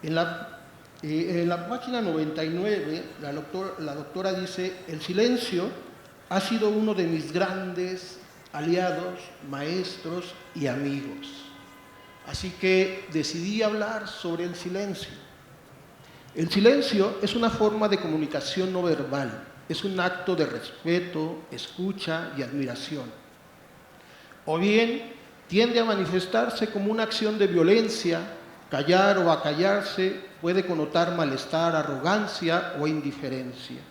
S4: En la página 99, la doctora dice: el silencio ha sido uno de mis grandes aliados, maestros y amigos. Así que decidí hablar sobre el silencio. El silencio es una forma de comunicación no verbal, es un acto de respeto, escucha y admiración. O bien tiende a manifestarse como una acción de violencia. Callar o acallarse puede connotar malestar, arrogancia o indiferencia.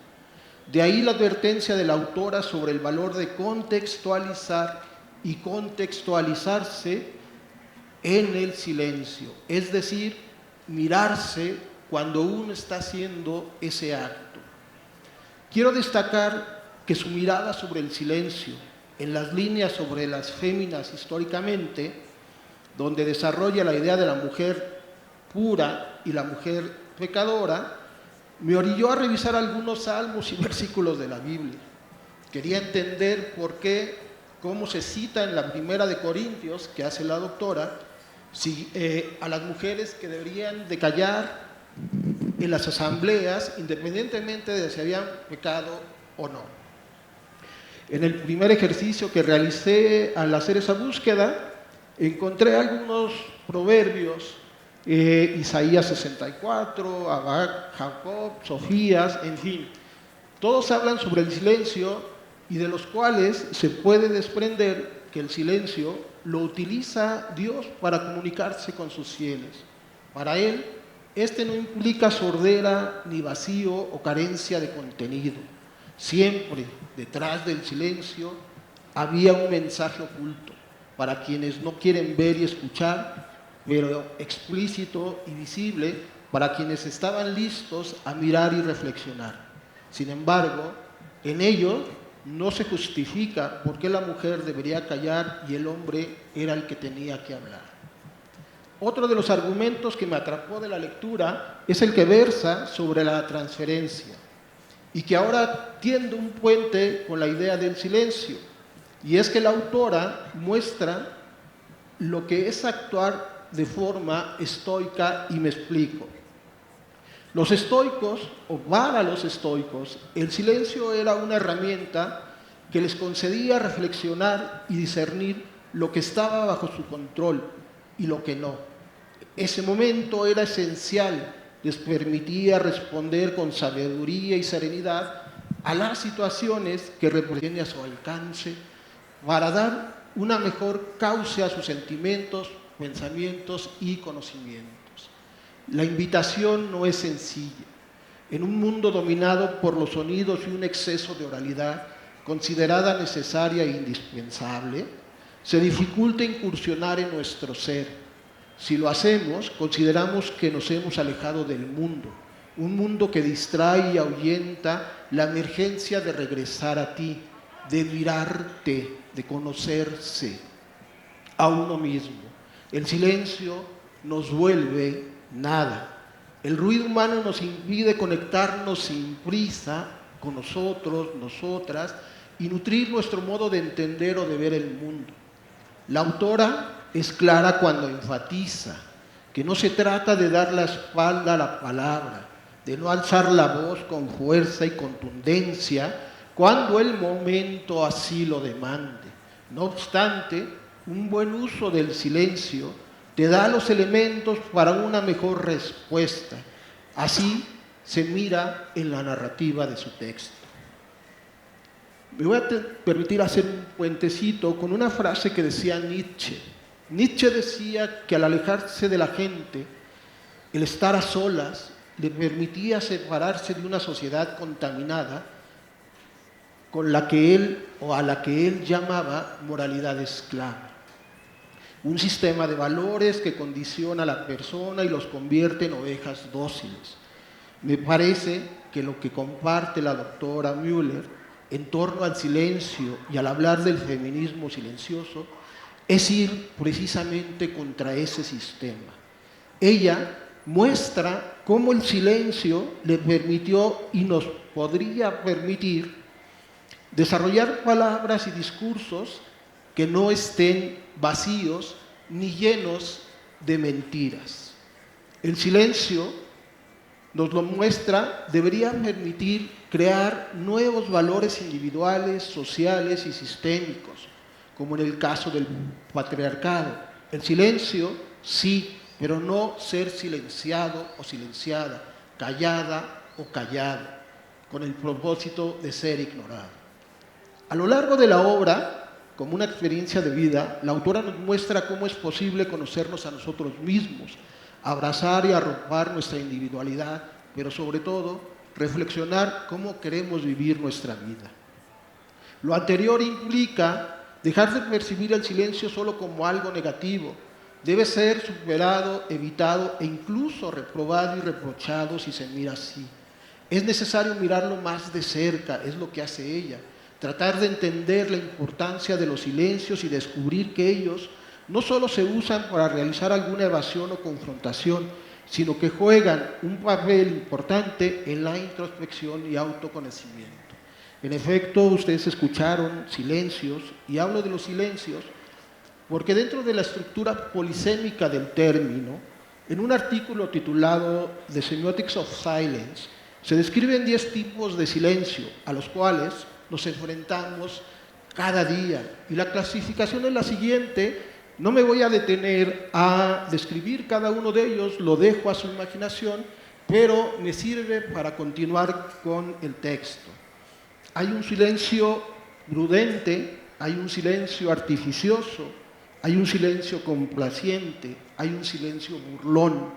S4: De ahí la advertencia de la autora sobre el valor de contextualizar y contextualizarse en el silencio, es decir, mirarse cuando uno está haciendo ese acto. Quiero destacar que su mirada sobre el silencio, en las líneas sobre las féminas históricamente, donde desarrolla la idea de la mujer pura y la mujer pecadora, me orilló a revisar algunos salmos y versículos de la Biblia. Quería entender por qué, cómo se cita en la Primera de Corintios, que hace la doctora, a las mujeres que deberían de callar en las asambleas, independientemente de si habían pecado o no. En el primer ejercicio que realicé al hacer esa búsqueda, encontré algunos proverbios, Isaías 64, Habac, Jacob, Sofías, en fin. Todos hablan sobre el silencio y de los cuales se puede desprender que el silencio lo utiliza Dios para comunicarse con sus fieles. Para Él, este no implica sordera, ni vacío o carencia de contenido. Siempre detrás del silencio había un mensaje oculto para quienes no quieren ver y escuchar, pero explícito y visible para quienes estaban listos a mirar y reflexionar. Sin embargo, en ello no se justifica por qué la mujer debería callar y el hombre era el que tenía que hablar. Otro de los argumentos que me atrapó de la lectura es el que versa sobre la transferencia y que ahora tiende un puente con la idea del silencio. Y es que la autora muestra lo que es actuar de forma estoica, y me explico. Los estoicos, o para los estoicos, el silencio era una herramienta que les concedía reflexionar y discernir lo que estaba bajo su control y lo que no. Ese momento era esencial, les permitía responder con sabiduría y serenidad a las situaciones que representan a su alcance para dar una mejor cauce a sus sentimientos, pensamientos y conocimientos. La invitación no es sencilla. En un mundo dominado por los sonidos y un exceso de oralidad, considerada necesaria e indispensable, se dificulta incursionar en nuestro ser. Si lo hacemos, consideramos que nos hemos alejado del mundo, un mundo que distrae y ahuyenta la emergencia de regresar a ti, de mirarte, de conocerse a uno mismo. El silencio nos vuelve nada. El ruido humano nos impide conectarnos sin prisa con nosotros, nosotras, y nutrir nuestro modo de entender o de ver el mundo. La autora es clara cuando enfatiza que no se trata de dar la espalda a la palabra, de no alzar la voz con fuerza y contundencia cuando el momento así lo demande. No obstante, un buen uso del silencio te da los elementos para una mejor respuesta. Así se mira en la narrativa de su texto. Me voy a permitir hacer un puentecito con una frase que decía Nietzsche. Nietzsche decía que al alejarse de la gente, el estar a solas, le permitía separarse de una sociedad contaminada con la que él o a la que él llamaba moralidad esclava. Un sistema de valores que condiciona a la persona y los convierte en ovejas dóciles. Me parece que lo que comparte la doctora Müller en torno al silencio y al hablar del feminismo silencioso es ir precisamente contra ese sistema. Ella muestra cómo el silencio le permitió y nos podría permitir desarrollar palabras y discursos que no estén vacíos ni llenos de mentiras. El silencio, nos lo muestra, debería permitir crear nuevos valores individuales, sociales y sistémicos, como en el caso del patriarcado. El silencio, sí, pero no ser silenciado o silenciada, callada o callado, con el propósito de ser ignorado. A lo largo de la obra, como una experiencia de vida, la autora nos muestra cómo es posible conocernos a nosotros mismos, abrazar y arropar nuestra individualidad, pero sobre todo reflexionar cómo queremos vivir nuestra vida. Lo anterior implica dejar de percibir el silencio solo como algo negativo. Debe ser superado, evitado e incluso reprobado y reprochado si se mira así. Es necesario mirarlo más de cerca, es lo que hace ella. Tratar de entender la importancia de los silencios y descubrir que ellos no solo se usan para realizar alguna evasión o confrontación, sino que juegan un papel importante en la introspección y autoconocimiento. En efecto, ustedes escucharon silencios, y hablo de los silencios porque dentro de la estructura polisémica del término, en un artículo titulado The Semiotics of Silence, se describen 10 tipos de silencio a los cuales nos enfrentamos cada día. Y la clasificación es la siguiente. No me voy a detener a describir cada uno de ellos, lo dejo a su imaginación, pero me sirve para continuar con el texto. Hay un silencio prudente, hay un silencio artificioso, hay un silencio complaciente, hay un silencio burlón,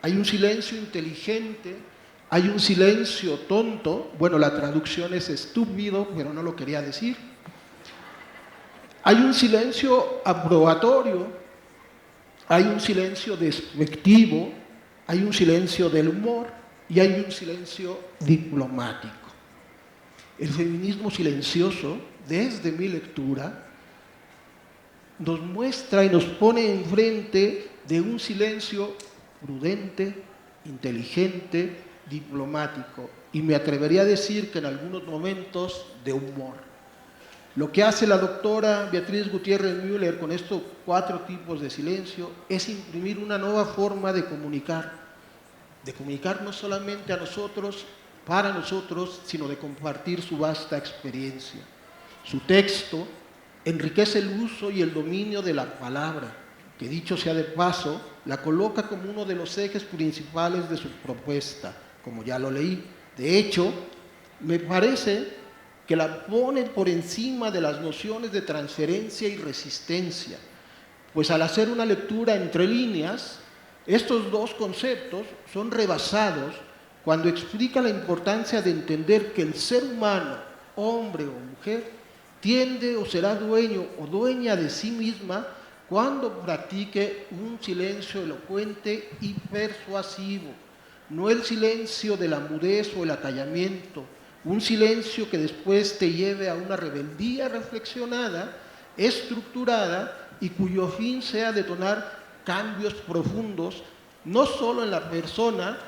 S4: hay un silencio inteligente, hay un silencio tonto. Bueno, la traducción es estúpido, pero no lo quería decir. Hay un silencio aprobatorio, hay un silencio despectivo, hay un silencio del humor y hay un silencio diplomático. El feminismo silencioso, desde mi lectura, nos muestra y nos pone enfrente de un silencio prudente, inteligente, diplomático, y me atrevería a decir que en algunos momentos de humor. Lo que hace la doctora Beatriz Gutiérrez Müller con estos 4 tipos de silencio es imprimir una nueva forma de comunicar no solamente a nosotros, para nosotros, sino de compartir su vasta experiencia. Su texto enriquece el uso y el dominio de la palabra, que dicho sea de paso, la coloca como uno de los ejes principales de su propuesta, como ya lo leí. De hecho, me parece que la pone por encima de las nociones de transferencia y resistencia, pues al hacer una lectura entre líneas, estos 2 conceptos son rebasados cuando explica la importancia de entender que el ser humano, hombre o mujer, tiende o será dueño o dueña de sí misma cuando practique un silencio elocuente y persuasivo, no el silencio de la mudez o el acallamiento, un silencio que después te lleve a una rebeldía reflexionada, estructurada y cuyo fin sea detonar cambios profundos, no solo en la persona,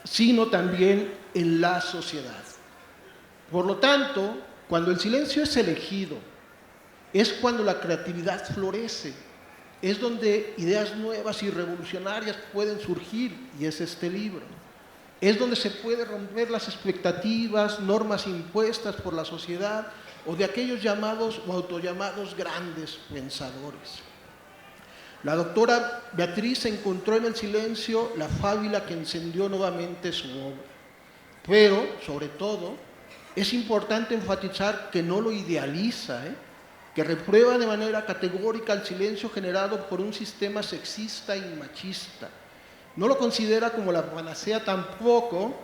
S4: sino también en la sociedad. Por lo tanto, cuando el silencio es elegido, es cuando la creatividad florece, es donde ideas nuevas y revolucionarias pueden surgir, y es este libro. Es donde se puede romper las expectativas, normas impuestas por la sociedad o de aquellos llamados o autollamados grandes pensadores. La doctora Beatriz encontró en el silencio la fábula que encendió nuevamente su obra. Pero, sobre todo, es importante enfatizar que no lo idealiza, que reprueba de manera categórica el silencio generado por un sistema sexista y machista. no lo considera como la panacea tampoco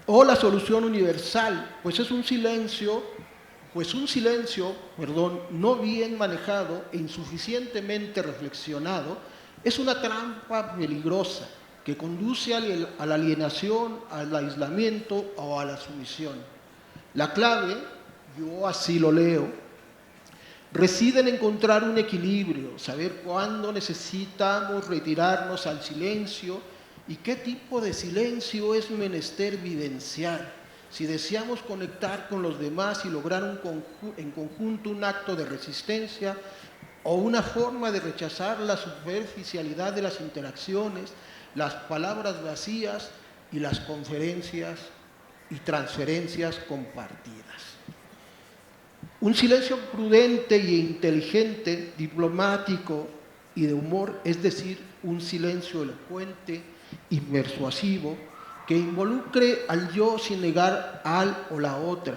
S4: o la solución universal, pues un silencio, no bien manejado e insuficientemente reflexionado, es una trampa peligrosa que conduce a la alienación, al aislamiento o a la sumisión. La clave, yo así lo leo, reside en encontrar un equilibrio, saber cuándo necesitamos retirarnos al silencio y qué tipo de silencio es menester vivenciar. Si deseamos conectar con los demás y lograr en conjunto un acto de resistencia o una forma de rechazar la superficialidad de las interacciones, las palabras vacías y las conferencias y transferencias compartidas. Un silencio prudente e inteligente, diplomático y de humor, es decir, un silencio elocuente y persuasivo que involucre al yo sin negar al o la otra,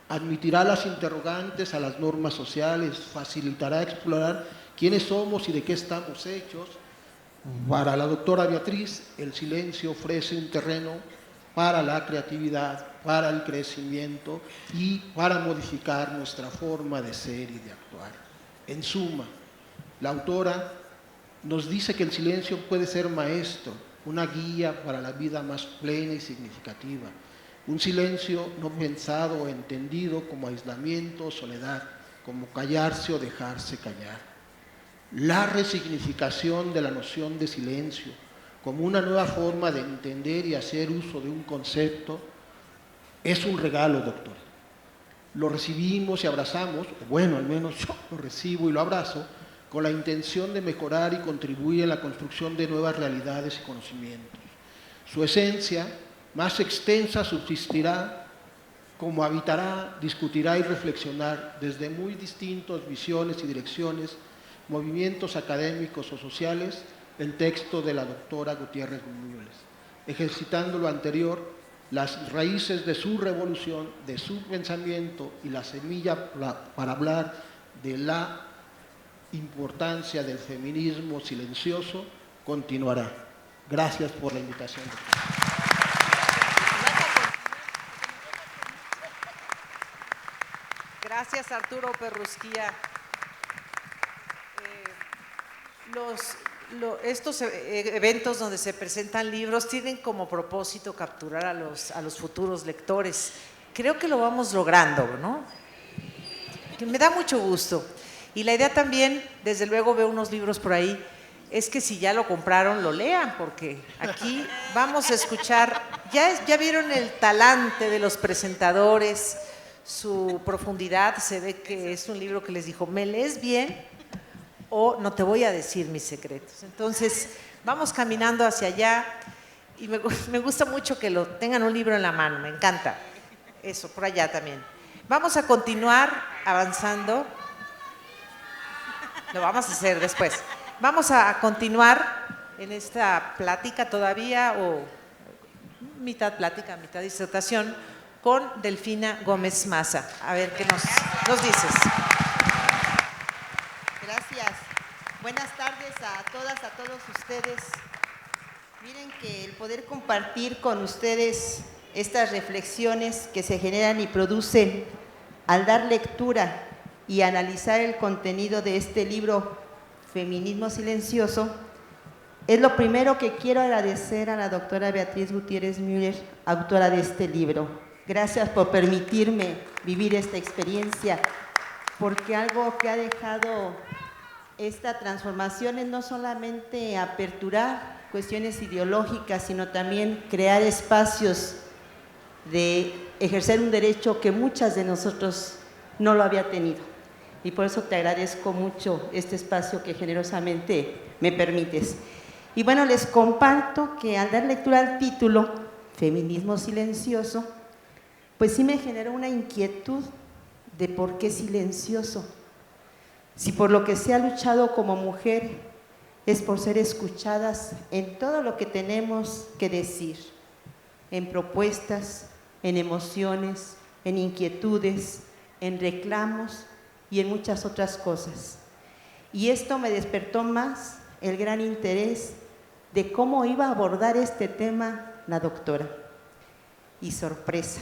S4: admitirá las interrogantes a las normas sociales, facilitará explorar quiénes somos y de qué estamos hechos. Para la doctora Beatriz, el silencio ofrece un terreno para la creatividad, para el crecimiento y para modificar nuestra forma de ser y de actuar. En suma, la autora nos dice que el silencio puede ser maestro, una guía para la vida más plena y significativa. Un silencio no pensado o entendido como aislamiento o soledad, como callarse o dejarse callar. La resignificación de la noción de silencio como una nueva forma de entender y hacer uso de un concepto es un regalo, doctor. Lo recibimos y abrazamos, bueno, al menos yo lo recibo y lo abrazo, con la intención de mejorar y contribuir en la construcción de nuevas realidades y conocimientos. Su esencia más extensa subsistirá como habitará, discutirá y reflexionar desde muy distintas visiones y direcciones, movimientos académicos o sociales, el texto de la doctora Gutiérrez Müller, ejercitando lo anterior, las raíces de su revolución, de su pensamiento y la semilla para hablar de la importancia del feminismo silencioso, continuará. Gracias por la invitación.
S1: Gracias, Arturo Perrusquía. Estos eventos donde se presentan libros tienen como propósito capturar a los futuros lectores. Creo que lo vamos logrando, ¿no? Que me da mucho gusto. Y la idea también, desde luego veo unos libros por ahí, es que si ya lo compraron, lo lean, porque aquí vamos a escuchar, ya vieron el talante de los presentadores, su profundidad, se ve que es un libro que les dijo, ¿me lees bien? O no te voy a decir mis secretos. Entonces, vamos caminando hacia allá y me gusta mucho que tengan un libro en la mano, me encanta. Eso, por allá también. Vamos a continuar avanzando. Lo vamos a hacer después. Vamos a continuar en esta plática todavía, o mitad plática, mitad disertación, con Delfina Gómez Maza. A ver qué nos dices.
S5: Gracias. Buenas tardes a todas, a todos ustedes. Miren que el poder compartir con ustedes estas reflexiones que se generan y producen al dar lectura y analizar el contenido de este libro, Feminismo Silencioso, es lo primero que quiero agradecer a la doctora Beatriz Gutiérrez Müller, autora de este libro. Gracias por permitirme vivir esta experiencia, porque algo que ha dejado esta transformación es no solamente aperturar cuestiones ideológicas, sino también crear espacios de ejercer un derecho que muchas de nosotros no lo había tenido. Y por eso te agradezco mucho este espacio que generosamente me permites. Y bueno, les comparto que al dar lectura al título, Feminismo Silencioso, pues sí me generó una inquietud de por qué silencioso. Si por lo que se ha luchado como mujer es por ser escuchadas en todo lo que tenemos que decir, en propuestas, en emociones, en inquietudes, en reclamos y en muchas otras cosas. Y esto me despertó más el gran interés de cómo iba a abordar este tema la doctora. Y sorpresa,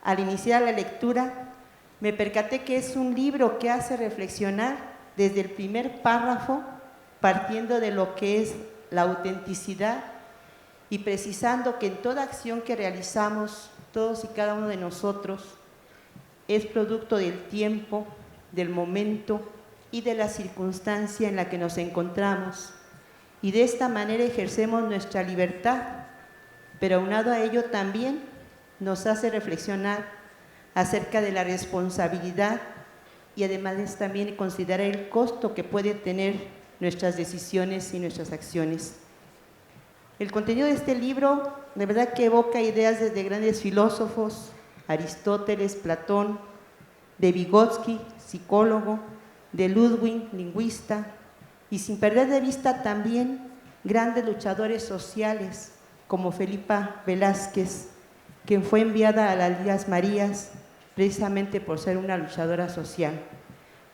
S5: al iniciar la lectura me percaté que es un libro que hace reflexionar desde el primer párrafo, partiendo de lo que es la autenticidad y precisando que en toda acción que realizamos, todos y cada uno de nosotros, es producto del tiempo, del momento y de la circunstancia en la que nos encontramos. Y de esta manera ejercemos nuestra libertad, pero aunado a ello también nos hace reflexionar acerca de la responsabilidad y además también considerar el costo que puede tener nuestras decisiones y nuestras acciones. El contenido de este libro de verdad que evoca ideas desde grandes filósofos, Aristóteles, Platón, de Vygotsky, psicólogo, de Ludwig, lingüista, y sin perder de vista también grandes luchadores sociales como Felipa Velázquez, quien fue enviada a las Islas Marías precisamente por ser una luchadora social.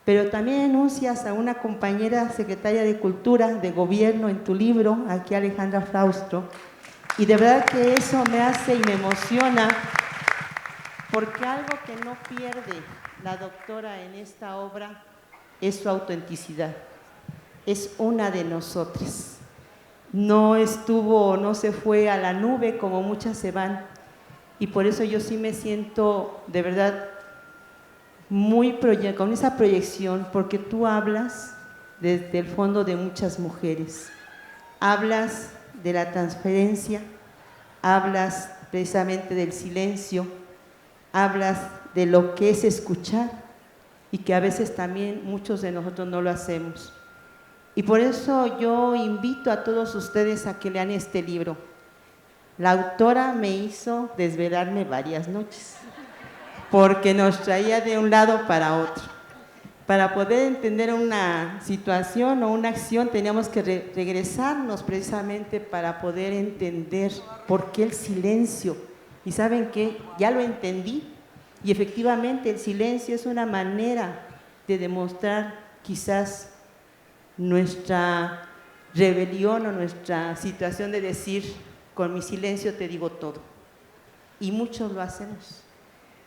S5: Pero también enuncias a una compañera secretaria de Cultura, de Gobierno en tu libro, aquí Alejandra Fraustro, y de verdad que eso me hace y me emociona, porque algo que no pierde la doctora en esta obra es su autenticidad. Es una de nosotras. No estuvo, no se fue a la nube como muchas se van, y por eso yo sí me siento de verdad muy con esa proyección, porque tú hablas desde el fondo de muchas mujeres, hablas de la transferencia, hablas precisamente del silencio, hablas de lo que es escuchar y que a veces también muchos de nosotros no lo hacemos. Y por eso yo invito a todos ustedes a que lean este libro. La autora me hizo desvelarme varias noches, porque nos traía de un lado para otro. Para poder entender una situación o una acción teníamos que regresarnos precisamente para poder entender por qué el silencio. Y ¿saben qué? Ya lo entendí. Y efectivamente el silencio es una manera de demostrar quizás nuestra rebelión o nuestra situación de decir, con mi silencio te digo todo. Y muchos lo hacemos.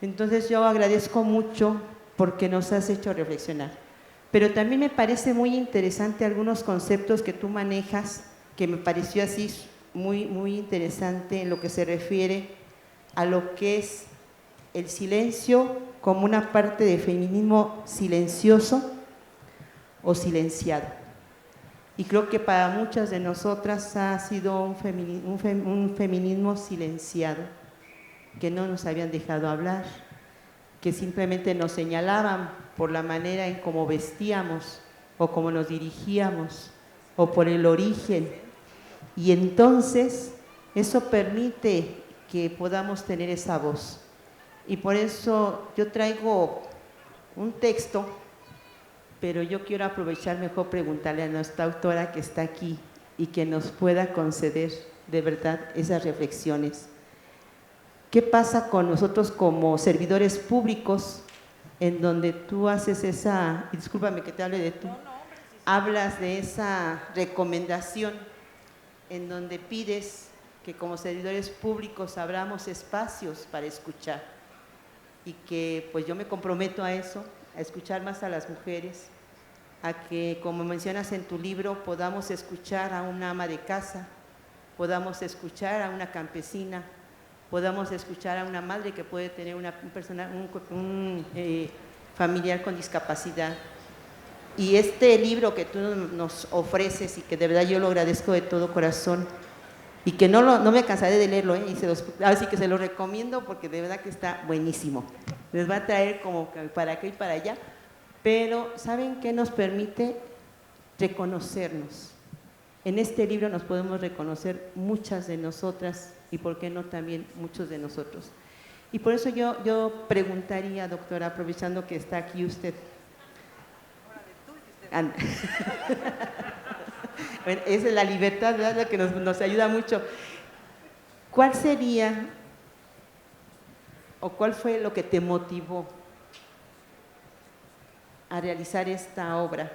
S5: Entonces yo agradezco mucho porque nos has hecho reflexionar. Pero también me parece muy interesante algunos conceptos que tú manejas, que me pareció así muy interesante en lo que se refiere a lo que es el silencio como una parte de feminismo silencioso o silenciado. Y creo que para muchas de nosotras ha sido un feminismo silenciado, que no nos habían dejado hablar, que simplemente nos señalaban por la manera en cómo vestíamos o cómo nos dirigíamos o por el origen. Y entonces eso permite que podamos tener esa voz. Y por eso yo traigo un texto, pero yo quiero aprovechar mejor preguntarle a nuestra autora que está aquí y que nos pueda conceder de verdad esas reflexiones. ¿Qué pasa con nosotros como servidores públicos en donde tú haces esa, y discúlpame que te hable de tú, hablas de esa recomendación en donde pides que como servidores públicos abramos espacios para escuchar y que pues yo me comprometo a eso, a escuchar más a las mujeres, a que como mencionas en tu libro podamos escuchar a una ama de casa, podamos escuchar a una campesina, podamos escuchar a una madre que puede tener un familiar con discapacidad. Y este libro que tú nos ofreces y que de verdad yo lo agradezco de todo corazón y que no me cansaré de leerlo, y así que se lo recomiendo porque de verdad que está buenísimo. Les va a traer como para acá y para allá, pero ¿saben qué nos permite? Reconocernos. En este libro nos podemos reconocer muchas de nosotras y por qué no también muchos de nosotros. Y por eso yo preguntaría, doctora, aprovechando que está aquí usted. Bueno, esa es la libertad, ¿verdad?, la que nos ayuda mucho. ¿Cuál sería o cuál fue lo que te motivó a realizar esta obra?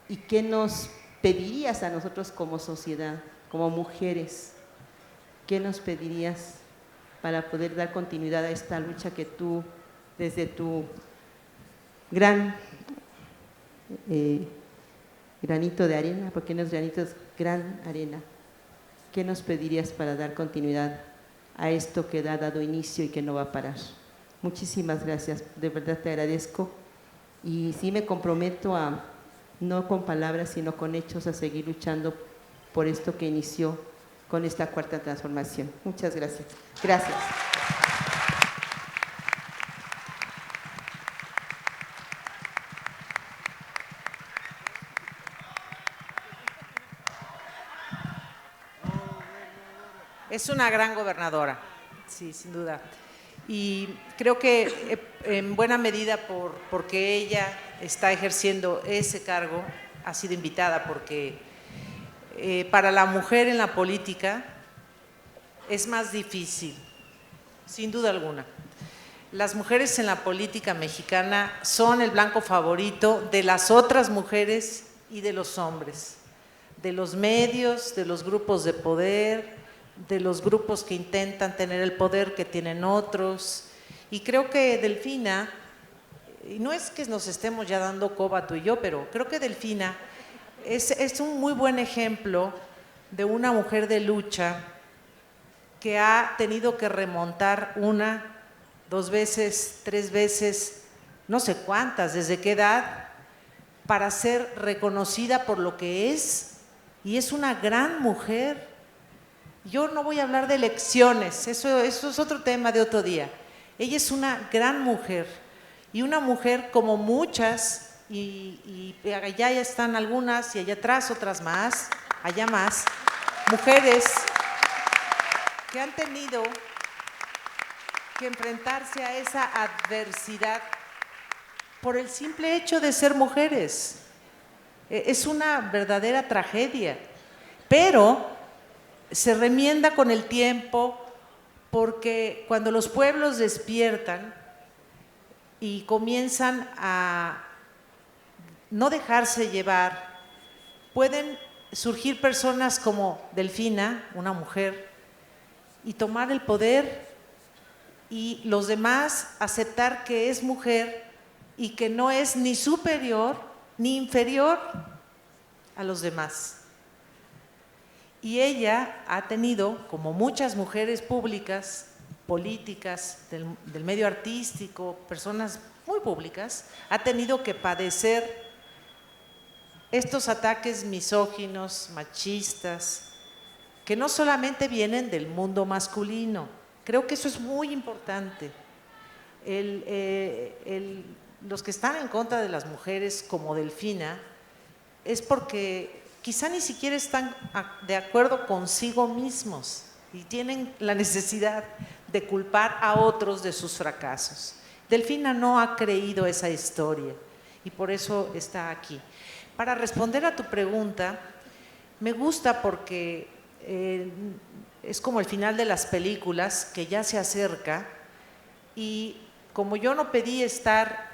S5: ¿Y qué nos pedirías a nosotros como sociedad, como mujeres? ¿Qué nos pedirías para poder dar continuidad a esta lucha que tú, desde tu gran granito de arena, porque no es granito, es gran arena, qué nos pedirías para dar continuidad a esto que ha dado inicio y que no va a parar? Muchísimas gracias, de verdad te agradezco, y sí me comprometo a, no con palabras, sino con hechos, a seguir luchando por esto que inició con esta cuarta transformación. Muchas gracias. Gracias.
S1: Es una gran gobernadora, sí, sin duda. Y creo que en buena medida porque ella está ejerciendo ese cargo, ha sido invitada, porque para la mujer en la política es más difícil, sin duda alguna. Las mujeres en la política mexicana son el blanco favorito de las otras mujeres y de los hombres, de los medios, de los grupos de poder, de los grupos que intentan tener el poder que tienen otros. Y creo que Delfina, y no es que nos estemos ya dando coba tú y yo, pero creo que Delfina es un muy buen ejemplo de una mujer de lucha que ha tenido que remontar una, 2 veces, 3 veces, no sé cuántas, desde qué edad, para ser reconocida por lo que es, y es una gran mujer. Yo no voy a hablar de elecciones, eso es otro tema de otro día. Ella es una gran mujer, y una mujer como muchas, y allá ya están algunas, y allá atrás otras más, allá más, mujeres que han tenido que enfrentarse a esa adversidad por el simple hecho de ser mujeres. Es una verdadera tragedia, pero se remienda con el tiempo, porque cuando los pueblos despiertan y comienzan a no dejarse llevar, pueden surgir personas como Delfina, una mujer, y tomar el poder, y los demás aceptar que es mujer y que no es ni superior ni inferior a los demás. Y ella ha tenido, como muchas mujeres públicas, políticas, del medio artístico, personas muy públicas, ha tenido que padecer estos ataques misóginos, machistas, que no solamente vienen del mundo masculino. Creo que eso es muy importante. Los que están en contra de las mujeres como Delfina es porque quizá ni siquiera están de acuerdo consigo mismos y tienen la necesidad de culpar a otros de sus fracasos. Delfina no ha creído esa historia y por eso está aquí. Para responder a tu pregunta, me gusta porque es como el final de las películas que ya se acerca, y como yo no pedí estar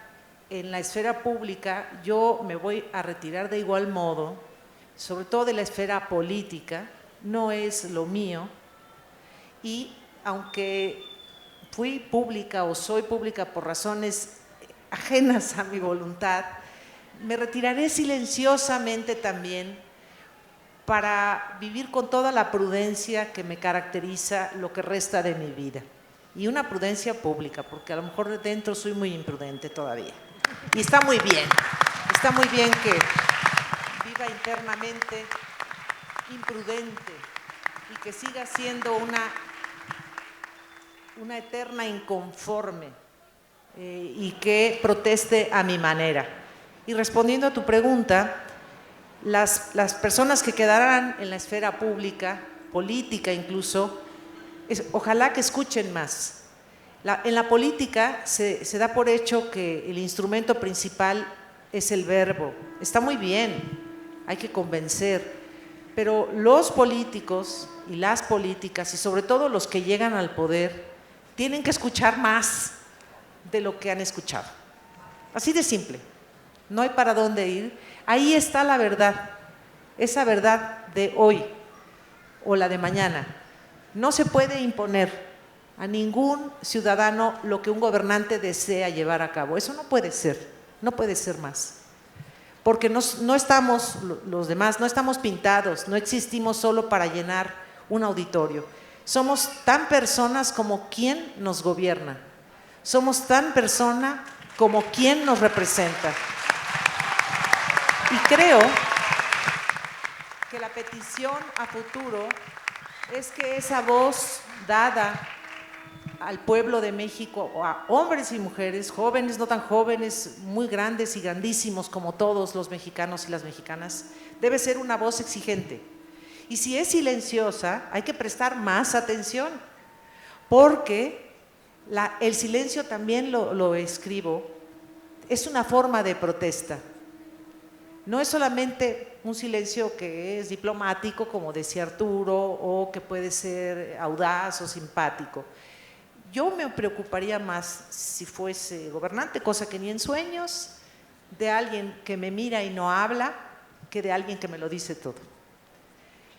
S1: en la esfera pública, yo me voy a retirar de igual modo, sobre todo de la esfera política, no es lo mío, y aunque fui pública o soy pública por razones ajenas a mi voluntad, me retiraré silenciosamente también para vivir con toda la prudencia que me caracteriza lo que resta de mi vida. Y una prudencia pública, porque a lo mejor dentro soy muy imprudente todavía. Y está muy bien que viva internamente imprudente y que siga siendo una eterna inconforme y que proteste a mi manera. Y respondiendo a tu pregunta, las personas que quedarán en la esfera pública, política incluso, ojalá que escuchen más. En la política se da por hecho que el instrumento principal es el verbo. Está muy bien, hay que convencer, pero los políticos y las políticas, y sobre todo los que llegan al poder, tienen que escuchar más de lo que han escuchado. Así de simple, no hay para dónde ir. Ahí está la verdad. esa verdad de hoy o la de mañana. No se puede imponer a ningún ciudadano lo que un gobernante desea llevar a cabo. Eso no puede ser más. Porque no estamos, los demás, no estamos pintados, no existimos solo para llenar un auditorio. Somos tan personas como quien nos gobierna. Somos tan persona como quien nos representa. Y creo que la petición a futuro es que esa voz dada al pueblo de México, o a hombres y mujeres, jóvenes, no tan jóvenes, muy grandes y grandísimos como todos los mexicanos y las mexicanas, debe ser una voz exigente. Y si es silenciosa, hay que prestar más atención, porque el silencio, también lo escribo, es una forma de protesta. No es solamente un silencio que es diplomático, como decía Arturo, o que puede ser audaz o simpático. Yo me preocuparía más si fuese gobernante, cosa que ni en sueños, de alguien que me mira y no habla, que de alguien que me lo dice todo.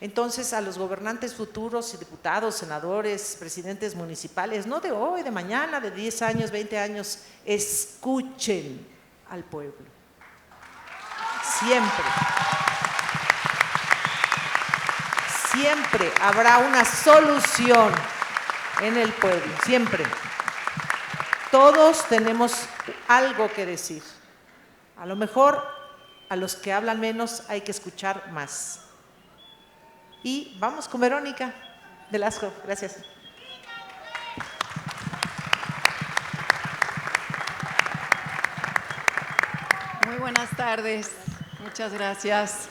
S1: Entonces, a los gobernantes futuros, diputados, senadores, presidentes municipales, no de hoy, de mañana, de 10 años, 20 años, escuchen al pueblo. Siempre. Siempre habrá una solución en el pueblo, siempre. Todos tenemos algo que decir. A lo mejor a los que hablan menos hay que escuchar más. Y vamos con Verónica Velasco. Gracias.
S6: Muy buenas tardes. Muchas gracias.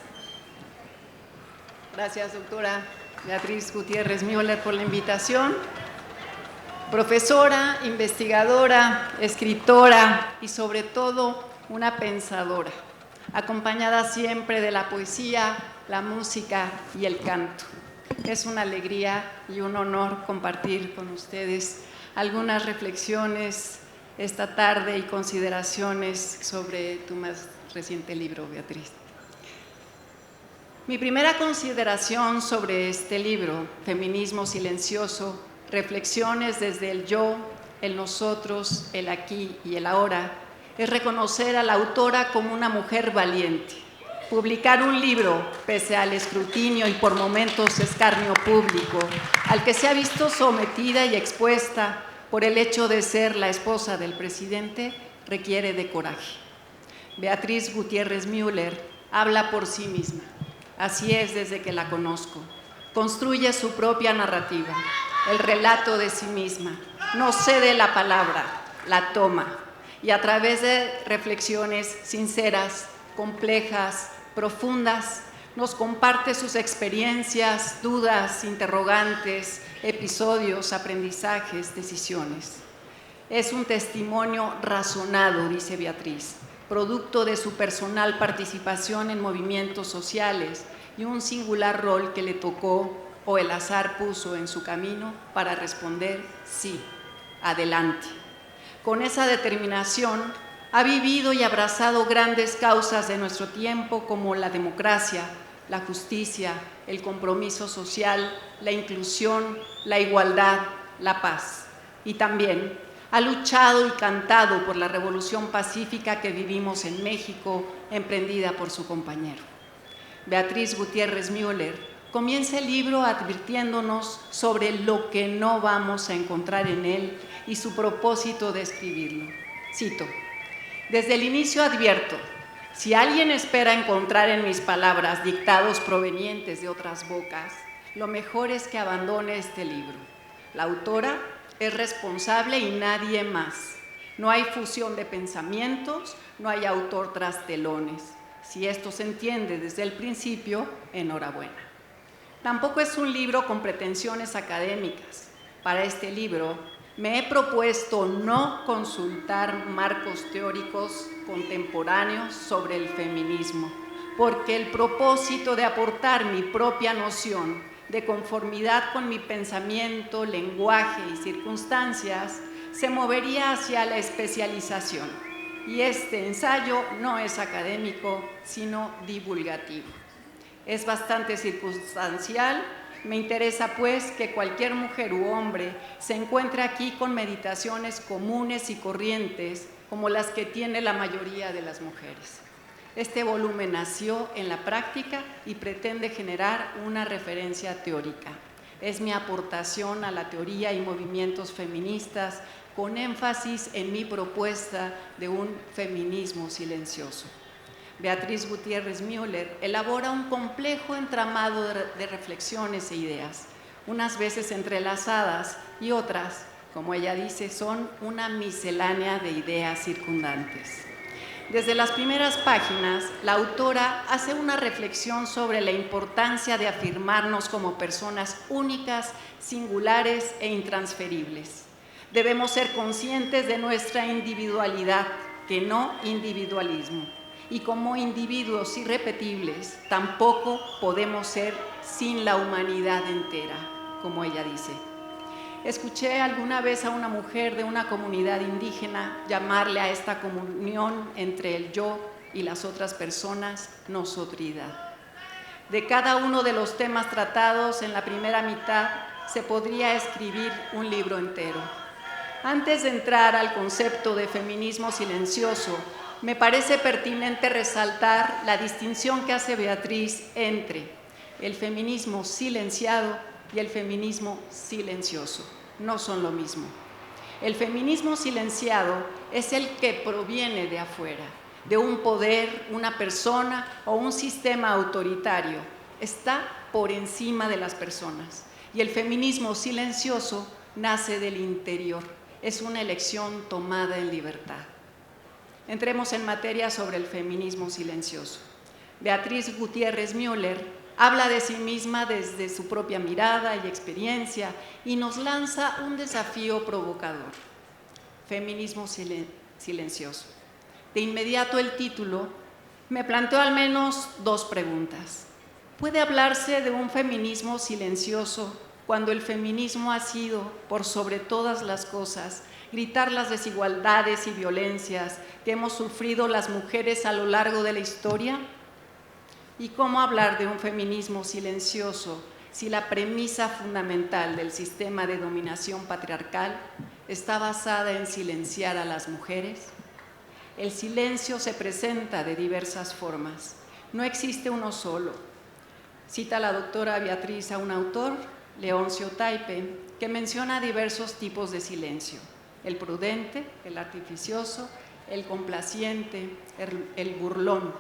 S6: Gracias, doctora Beatriz Gutiérrez Müller, por la invitación. Profesora, investigadora, escritora y sobre todo una pensadora, acompañada siempre de la poesía, la música y el canto. Es una alegría y un honor compartir con ustedes algunas reflexiones esta tarde y consideraciones sobre tu más reciente libro, Beatriz. Mi primera consideración sobre este libro, Feminismo Silencioso, reflexiones desde el yo, el nosotros, el aquí y el ahora, es reconocer a la autora como una mujer valiente. Publicar un libro, pese al escrutinio y por momentos escarnio público, al que se ha visto sometida y expuesta por el hecho de ser la esposa del presidente, requiere de coraje. Beatriz Gutiérrez Müller habla por sí misma. Así es desde que la conozco. Construye su propia narrativa, el relato de sí misma. No cede la palabra, la toma. Y a través de reflexiones sinceras, complejas, profundas, nos comparte sus experiencias, dudas, interrogantes, episodios, aprendizajes, decisiones. Es un testimonio razonado, dice Beatriz, producto de su personal participación en movimientos sociales y un singular rol que le tocó o el azar puso en su camino para responder sí, adelante. Con esa determinación ha vivido y abrazado grandes causas de nuestro tiempo como la democracia, la justicia, el compromiso social, la inclusión, la igualdad, la paz. Y también ha luchado y cantado por la revolución pacífica que vivimos en México, emprendida por su compañero. Beatriz Gutiérrez Müller comienza el libro advirtiéndonos sobre lo que no vamos a encontrar en él y su propósito de escribirlo. Cito: desde el inicio advierto, si alguien espera encontrar en mis palabras dictados provenientes de otras bocas, lo mejor es que abandone este libro. La autora es responsable y nadie más. No hay fusión de pensamientos, no hay autor tras telones. Si esto se entiende desde el principio, enhorabuena. Tampoco es un libro con pretensiones académicas. Para este libro me he propuesto no consultar marcos teóricos contemporáneos sobre el feminismo, porque el propósito de aportar mi propia noción de conformidad con mi pensamiento, lenguaje y circunstancias se movería hacia la especialización. Y este ensayo no es académico, sino divulgativo. es bastante circunstancial. Me interesa pues que cualquier mujer u hombre se encuentre aquí con meditaciones comunes y corrientes como las que tiene la mayoría de las mujeres. Este volumen nació en la práctica y pretende generar una referencia teórica. Es mi aportación a la teoría y movimientos feministas con énfasis en mi propuesta de un feminismo silencioso. Beatriz Gutiérrez Müller elabora un complejo entramado de reflexiones e ideas, unas veces entrelazadas y otras, como ella dice, son una miscelánea de ideas circundantes. Desde las primeras páginas, la autora hace una reflexión sobre la importancia de afirmarnos como personas únicas, singulares e intransferibles. Debemos ser conscientes de nuestra individualidad, que no individualismo. Y como individuos irrepetibles, tampoco podemos ser sin la humanidad entera, como ella dice. Escuché alguna vez a una mujer de una comunidad indígena llamarle a esta comunión entre el yo y las otras personas nosotridad. De cada uno de los temas tratados en la primera mitad se podría escribir un libro entero. Antes de entrar al concepto de feminismo silencioso, me parece pertinente resaltar la distinción que hace Beatriz entre el feminismo silenciado y el feminismo silencioso. No son lo mismo. El feminismo silenciado es el que proviene de afuera, de un poder, una persona o un sistema autoritario. Está por encima de las personas. Y el feminismo silencioso nace del interior. Es una elección tomada en libertad. Entremos en materia sobre el feminismo silencioso. Beatriz Gutiérrez Müller habla de sí misma desde su propia mirada y experiencia y nos lanza un desafío provocador. Feminismo silencioso. De inmediato el título me planteó al menos dos preguntas. ¿Puede hablarse de un feminismo silencioso cuando el feminismo ha sido, por sobre todas las cosas, gritar las desigualdades y violencias que hemos sufrido las mujeres a lo largo de la historia? ¿Y cómo hablar de un feminismo silencioso si la premisa fundamental del sistema de dominación patriarcal está basada en silenciar a las mujeres? El silencio se presenta de diversas formas. No existe uno solo. Cita la doctora Beatriz a un autor, Leoncio Taipe, que menciona diversos tipos de silencio: el prudente, el artificioso, el complaciente, el burlón.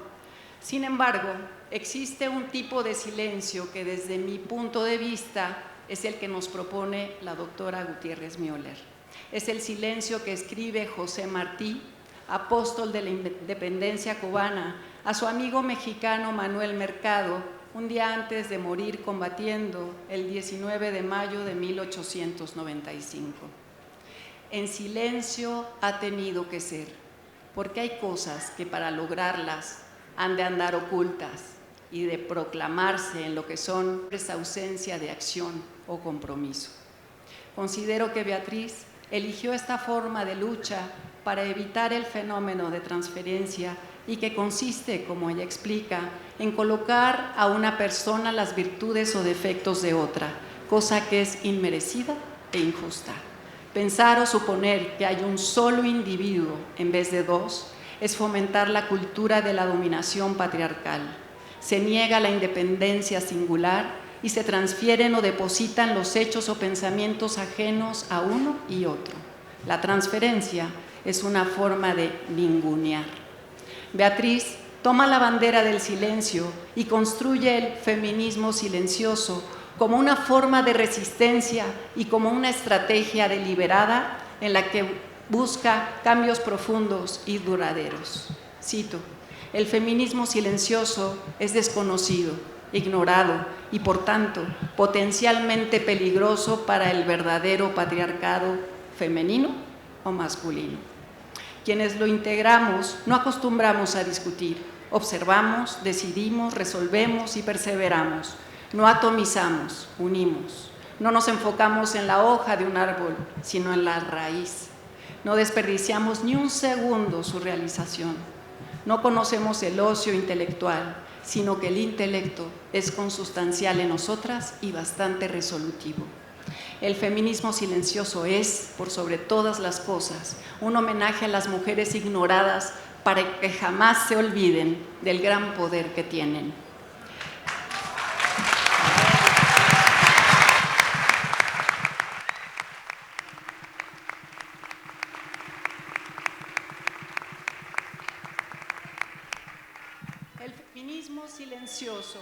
S6: Sin embargo, existe un tipo de silencio que desde mi punto de vista es el que nos propone la doctora Gutiérrez Müller. Es el silencio que escribe José Martí, apóstol de la independencia cubana, a su amigo mexicano Manuel Mercado, un día antes de morir combatiendo el 19 de mayo de 1895. En silencio ha tenido que ser, porque hay cosas que para lograrlas han de andar ocultas y de proclamarse en lo que son esa ausencia de acción o compromiso. Considero que Beatriz eligió esta forma de lucha para evitar el fenómeno de transferencia y que consiste, como ella explica, en colocar a una persona las virtudes o defectos de otra, cosa que es inmerecida e injusta. Pensar o suponer que hay un solo individuo en vez de dos es fomentar la cultura de la dominación patriarcal. Se niega la independencia singular y se transfieren o depositan los hechos o pensamientos ajenos a uno y otro. La transferencia es una forma de ningunear. Beatriz toma la bandera del silencio y construye el feminismo silencioso como una forma de resistencia y como una estrategia deliberada en la que busca cambios profundos y duraderos. Cito: el feminismo silencioso es desconocido, ignorado y por tanto potencialmente peligroso para el verdadero patriarcado femenino o masculino. Quienes lo integramos no acostumbramos a discutir, observamos, decidimos, resolvemos y perseveramos. No atomizamos, unimos. No nos enfocamos en la hoja de un árbol, sino en la raíz. No desperdiciamos ni un segundo su realización. No conocemos el ocio intelectual, sino que el intelecto es consustancial en nosotras y bastante resolutivo. El feminismo silencioso es, por sobre todas las cosas, un homenaje a las mujeres ignoradas para que jamás se olviden del gran poder que tienen. El feminismo silencioso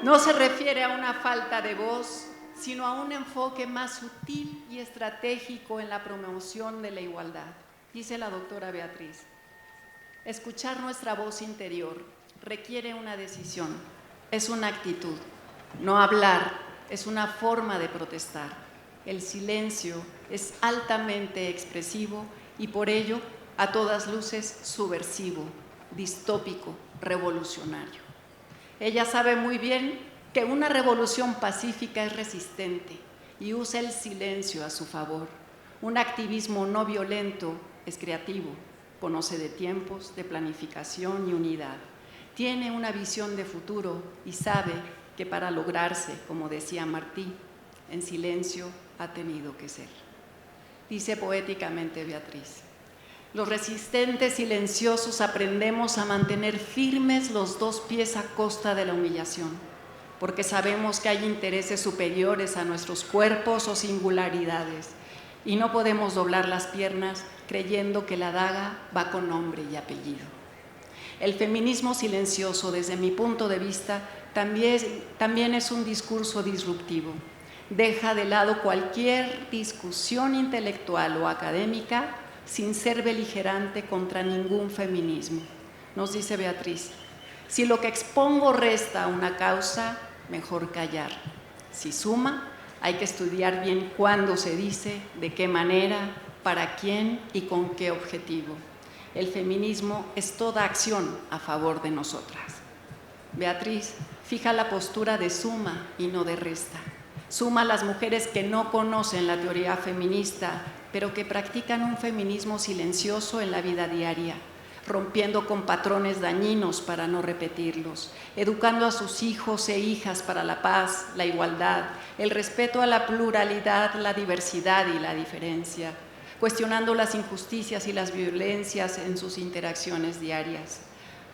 S6: no se refiere a una falta de voz, sino a un enfoque más sutil y estratégico en la promoción de la igualdad. Dice la doctora Beatriz, escuchar nuestra voz interior requiere una decisión, es una actitud. No hablar es una forma de protestar. El silencio es altamente expresivo y por ello, a todas luces, subversivo, distópico, revolucionario. Ella sabe muy bien que una revolución pacífica es resistente y usa el silencio a su favor. Un activismo no violento es creativo, conoce de tiempos, de planificación y unidad. Tiene una visión de futuro y sabe que para lograrse, como decía Martí, en silencio ha tenido que ser. Dice poéticamente Beatriz, los resistentes silenciosos aprendemos a mantener firmes los dos pies a costa de la humillación, porque sabemos que hay intereses superiores a nuestros cuerpos o singularidades, y no podemos doblar las piernas creyendo que la daga va con nombre y apellido. El feminismo silencioso, desde mi punto de vista, también es un discurso disruptivo. Deja de lado cualquier discusión intelectual o académica sin ser beligerante contra ningún feminismo. Nos dice Beatriz, si lo que expongo resta a una causa, mejor callar. Si suma, hay que estudiar bien cuándo se dice, de qué manera, para quién y con qué objetivo. El feminismo es toda acción a favor de nosotras. Beatriz fija la postura de suma y no de resta. Suma a las mujeres que no conocen la teoría feminista, pero que practican un feminismo silencioso en la vida diaria, rompiendo con patrones dañinos para no repetirlos, educando a sus hijos e hijas para la paz, la igualdad, el respeto a la pluralidad, la diversidad y la diferencia, cuestionando las injusticias y las violencias en sus interacciones diarias.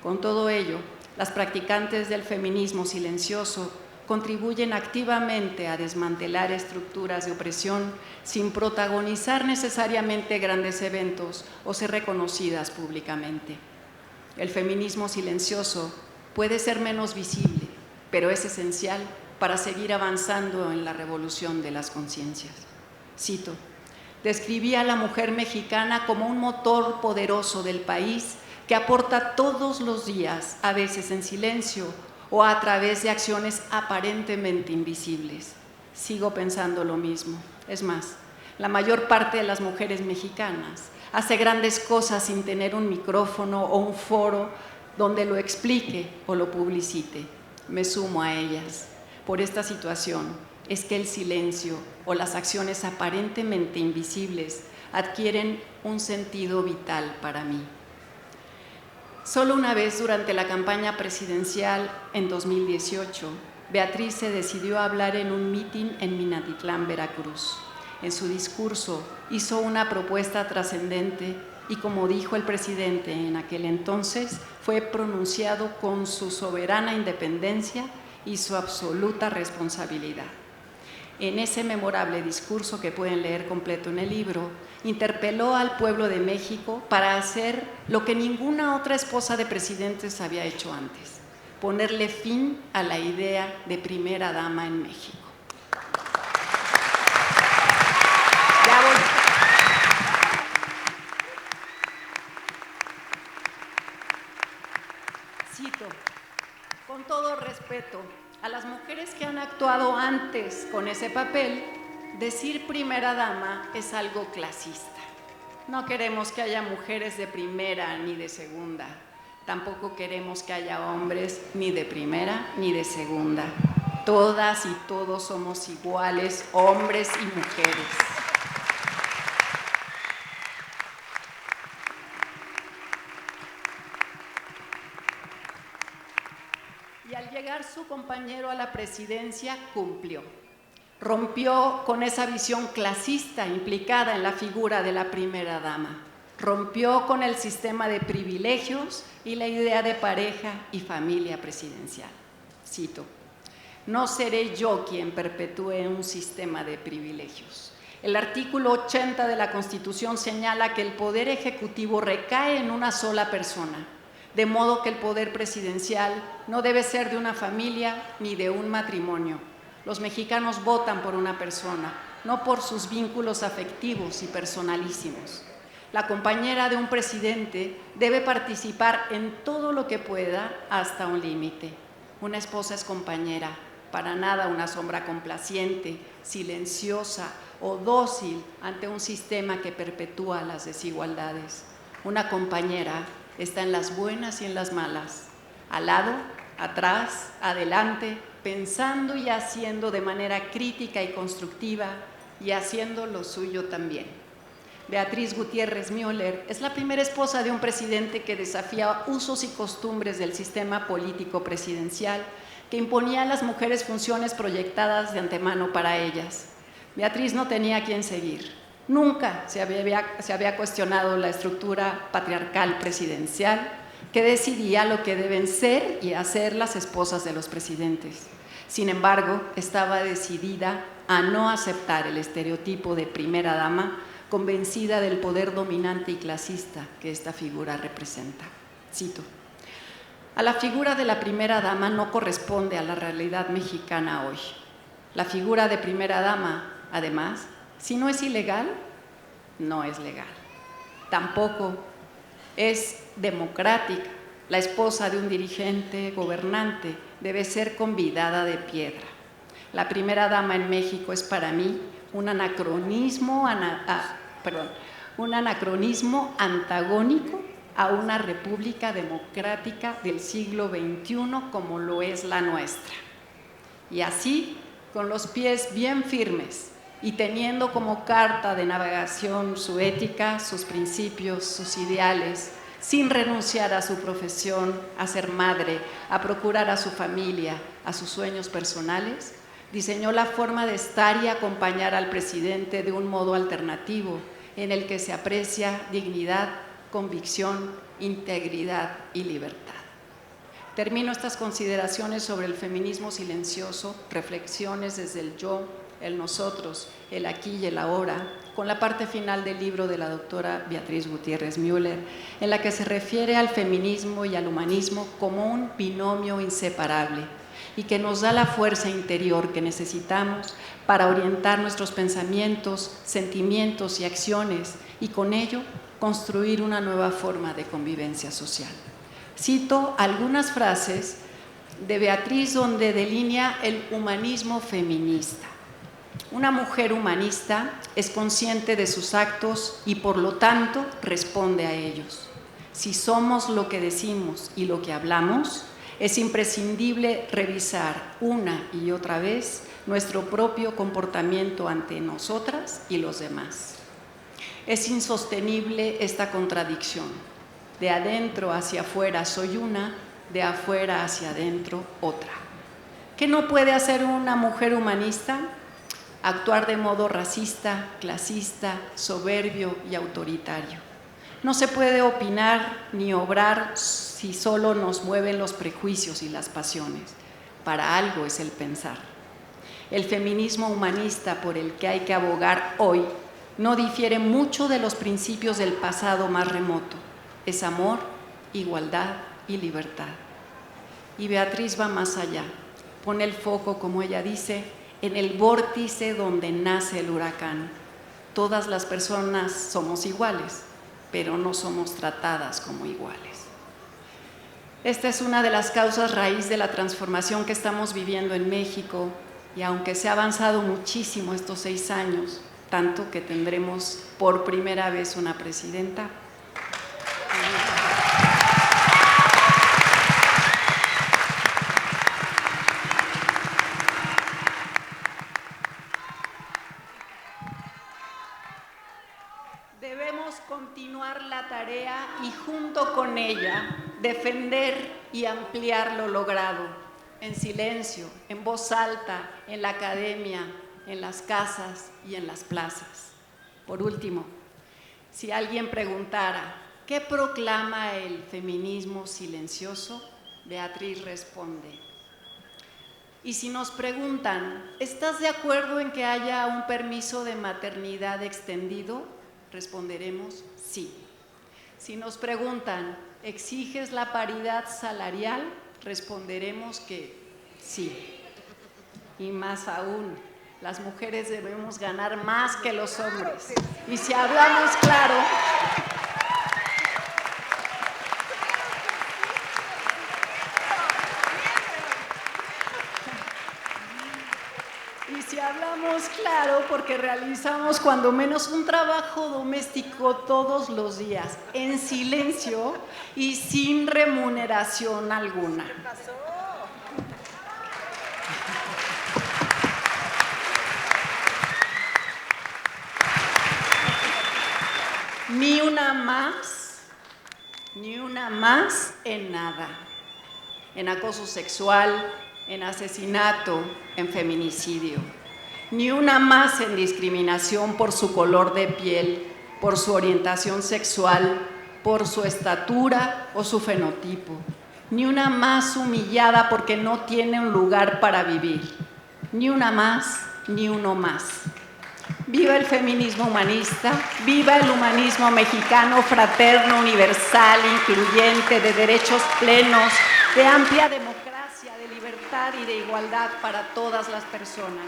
S6: Con todo ello, las practicantes del feminismo silencioso contribuyen activamente a desmantelar estructuras de opresión sin protagonizar necesariamente grandes eventos o ser reconocidas públicamente. El feminismo silencioso puede ser menos visible, pero es esencial para seguir avanzando en la revolución de las conciencias. Cito, describía a la mujer mexicana como un motor poderoso del país que aporta todos los días, a veces en silencio, o a través de acciones aparentemente invisibles. Sigo pensando lo mismo. Es más, la mayor parte de las mujeres mexicanas hace grandes cosas sin tener un micrófono o un foro donde lo explique o lo publicite. Me sumo a ellas. Por esta situación es que el silencio o las acciones aparentemente invisibles adquieren un sentido vital para mí. Solo una vez durante la campaña presidencial en 2018, Beatriz se decidió a hablar en un mitin en Minatitlán, Veracruz. En su discurso hizo una propuesta trascendente y, como dijo el presidente en aquel entonces, fue pronunciado con su soberana independencia y su absoluta responsabilidad. En ese memorable discurso, que pueden leer completo en el libro, interpeló al pueblo de México para hacer lo que ninguna otra esposa de presidentes había hecho antes: ponerle fin a la idea de primera dama en México. Cito, con todo respeto a las mujeres que han actuado antes con ese papel, decir primera dama es algo clasista. No queremos que haya mujeres de primera ni de segunda. Tampoco queremos que haya hombres ni de primera ni de segunda. Todas y todos somos iguales, hombres y mujeres. la presidencia, cumplió. Rompió con esa visión clasista implicada en la figura de la primera dama. Rompió con el sistema de privilegios y la idea de pareja y familia presidencial. Cito: no seré yo quien perpetúe un sistema de privilegios. El artículo 80 de la Constitución señala que el poder ejecutivo recae en una sola persona, de modo que el poder presidencial no debe ser de una familia ni de un matrimonio. Los mexicanos votan por una persona, no por sus vínculos afectivos y personalísimos. La compañera de un presidente debe participar en todo lo que pueda hasta un límite. Una esposa es compañera, para nada una sombra complaciente, silenciosa o dócil ante un sistema que perpetúa las desigualdades. Una compañera está en las buenas y en las malas, al lado, atrás, adelante, pensando y haciendo de manera crítica y constructiva y haciendo lo suyo también. Beatriz Gutiérrez Müller es la primera esposa de un presidente que desafía usos y costumbres del sistema político presidencial que imponía a las mujeres funciones proyectadas de antemano para ellas. Beatriz no tenía a quién seguir. Nunca se había cuestionado la estructura patriarcal presidencial que decidía lo que deben ser y hacer las esposas de los presidentes. Sin embargo, estaba decidida a no aceptar el estereotipo de primera dama, convencida del poder dominante y clasista que esta figura representa. Cito: a la figura de la primera dama no corresponde a la realidad mexicana hoy. La figura de primera dama, además, si no es ilegal, no es legal. Tampoco es democrática. La esposa de un dirigente gobernante debe ser convidada de piedra. La primera dama en México es para mí un anacronismo antagónico a una república democrática del siglo XXI como lo es la nuestra. Y así, con los pies bien firmes y teniendo como carta de navegación su ética, sus principios, sus ideales, sin renunciar a su profesión, a ser madre, a procurar a su familia, a sus sueños personales, diseñó la forma de estar y acompañar al presidente de un modo alternativo en el que se aprecia dignidad, convicción, integridad y libertad. Termino estas consideraciones sobre el feminismo silencioso, reflexiones desde el yo, el nosotros, el aquí y el ahora, con la parte final del libro de la doctora Beatriz Gutiérrez Müller, en la que se refiere al feminismo y al humanismo como un binomio inseparable y que nos da la fuerza interior que necesitamos para orientar nuestros pensamientos, sentimientos y acciones y con ello construir una nueva forma de convivencia social. Cito algunas frases de Beatriz donde delinea el humanismo feminista. Una mujer humanista es consciente de sus actos y por lo tanto responde a ellos. Si somos lo que decimos y lo que hablamos, es imprescindible revisar una y otra vez nuestro propio comportamiento ante nosotras y los demás. Es insostenible esta contradicción. De adentro hacia afuera soy una, de afuera hacia adentro otra. ¿Qué no puede hacer una mujer humanista? Actuar de modo racista, clasista, soberbio y autoritario. No se puede opinar ni obrar si solo nos mueven los prejuicios y las pasiones. Para algo es el pensar. El feminismo humanista por el que hay que abogar hoy no difiere mucho de los principios del pasado más remoto. Es amor, igualdad y libertad. Y Beatriz va más allá. Pone el foco, como ella dice, en el vórtice donde nace el huracán. Todas las personas somos iguales, pero no somos tratadas como iguales. Esta es una de las causas raíz de la transformación que estamos viviendo en México y aunque se ha avanzado muchísimo estos 6 años, tanto que tendremos por primera vez una presidenta, debemos continuar la tarea y junto con ella defender y ampliar lo logrado, en silencio, en voz alta, en la academia, en las casas y en las plazas. Por último, si alguien preguntara, ¿qué proclama el feminismo silencioso? Beatriz responde. Y si nos preguntan, ¿estás de acuerdo en que haya un permiso de maternidad extendido? Responderemos sí. Si nos preguntan, ¿exiges la paridad salarial? Responderemos que sí. Y más aún, las mujeres debemos ganar más que los hombres. Y si hablamos claro, porque realizamos cuando menos un trabajo doméstico todos los días, en silencio y sin remuneración alguna. Ni una más en nada. En acoso sexual, en asesinato, en feminicidio. Ni una más en discriminación por su color de piel, por su orientación sexual, por su estatura o su fenotipo. Ni una más humillada porque no tiene un lugar para vivir. Ni una más, ni uno más. Viva el feminismo humanista, viva el humanismo mexicano fraterno, universal, incluyente, de derechos plenos, de amplia democracia, de libertad y de igualdad para todas las personas.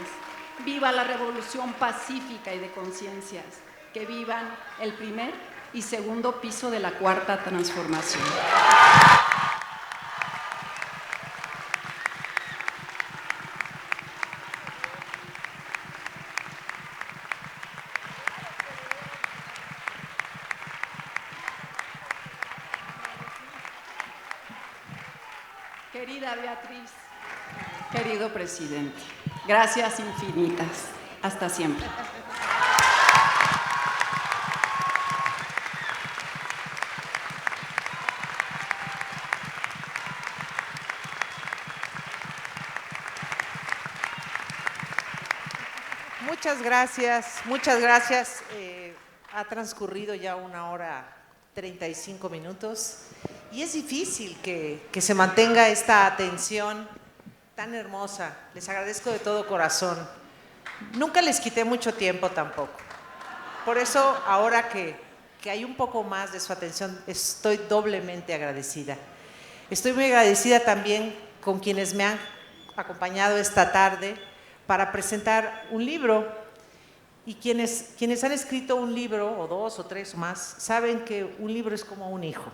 S6: Viva la revolución pacífica y de conciencias, que vivan el primer y segundo piso de la cuarta transformación. Querida Beatriz, querido presidente, gracias infinitas. Hasta siempre.
S1: Muchas gracias, muchas gracias. Ha transcurrido ya 1:35 y es difícil que se mantenga esta atención tan hermosa. Les agradezco de todo corazón. Nunca les quité mucho tiempo tampoco. Por eso, ahora que hay un poco más de su atención, estoy doblemente agradecida. Estoy muy agradecida también con quienes me han acompañado esta tarde para presentar un libro. Y quienes han escrito un libro, o dos, o tres o más, saben que un libro es como un hijo.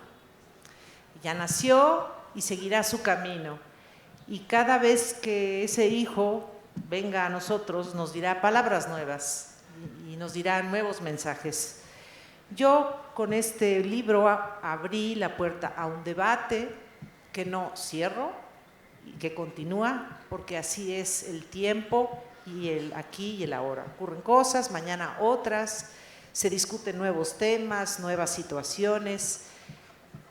S1: Ya nació y seguirá su camino. Y cada vez que ese hijo venga a nosotros, nos dirá palabras nuevas y nos dirá nuevos mensajes. Yo con este libro abrí la puerta a un debate que no cierro y que continúa, porque así es el tiempo y el aquí y el ahora. Ocurren cosas, mañana otras, se discuten nuevos temas, nuevas situaciones,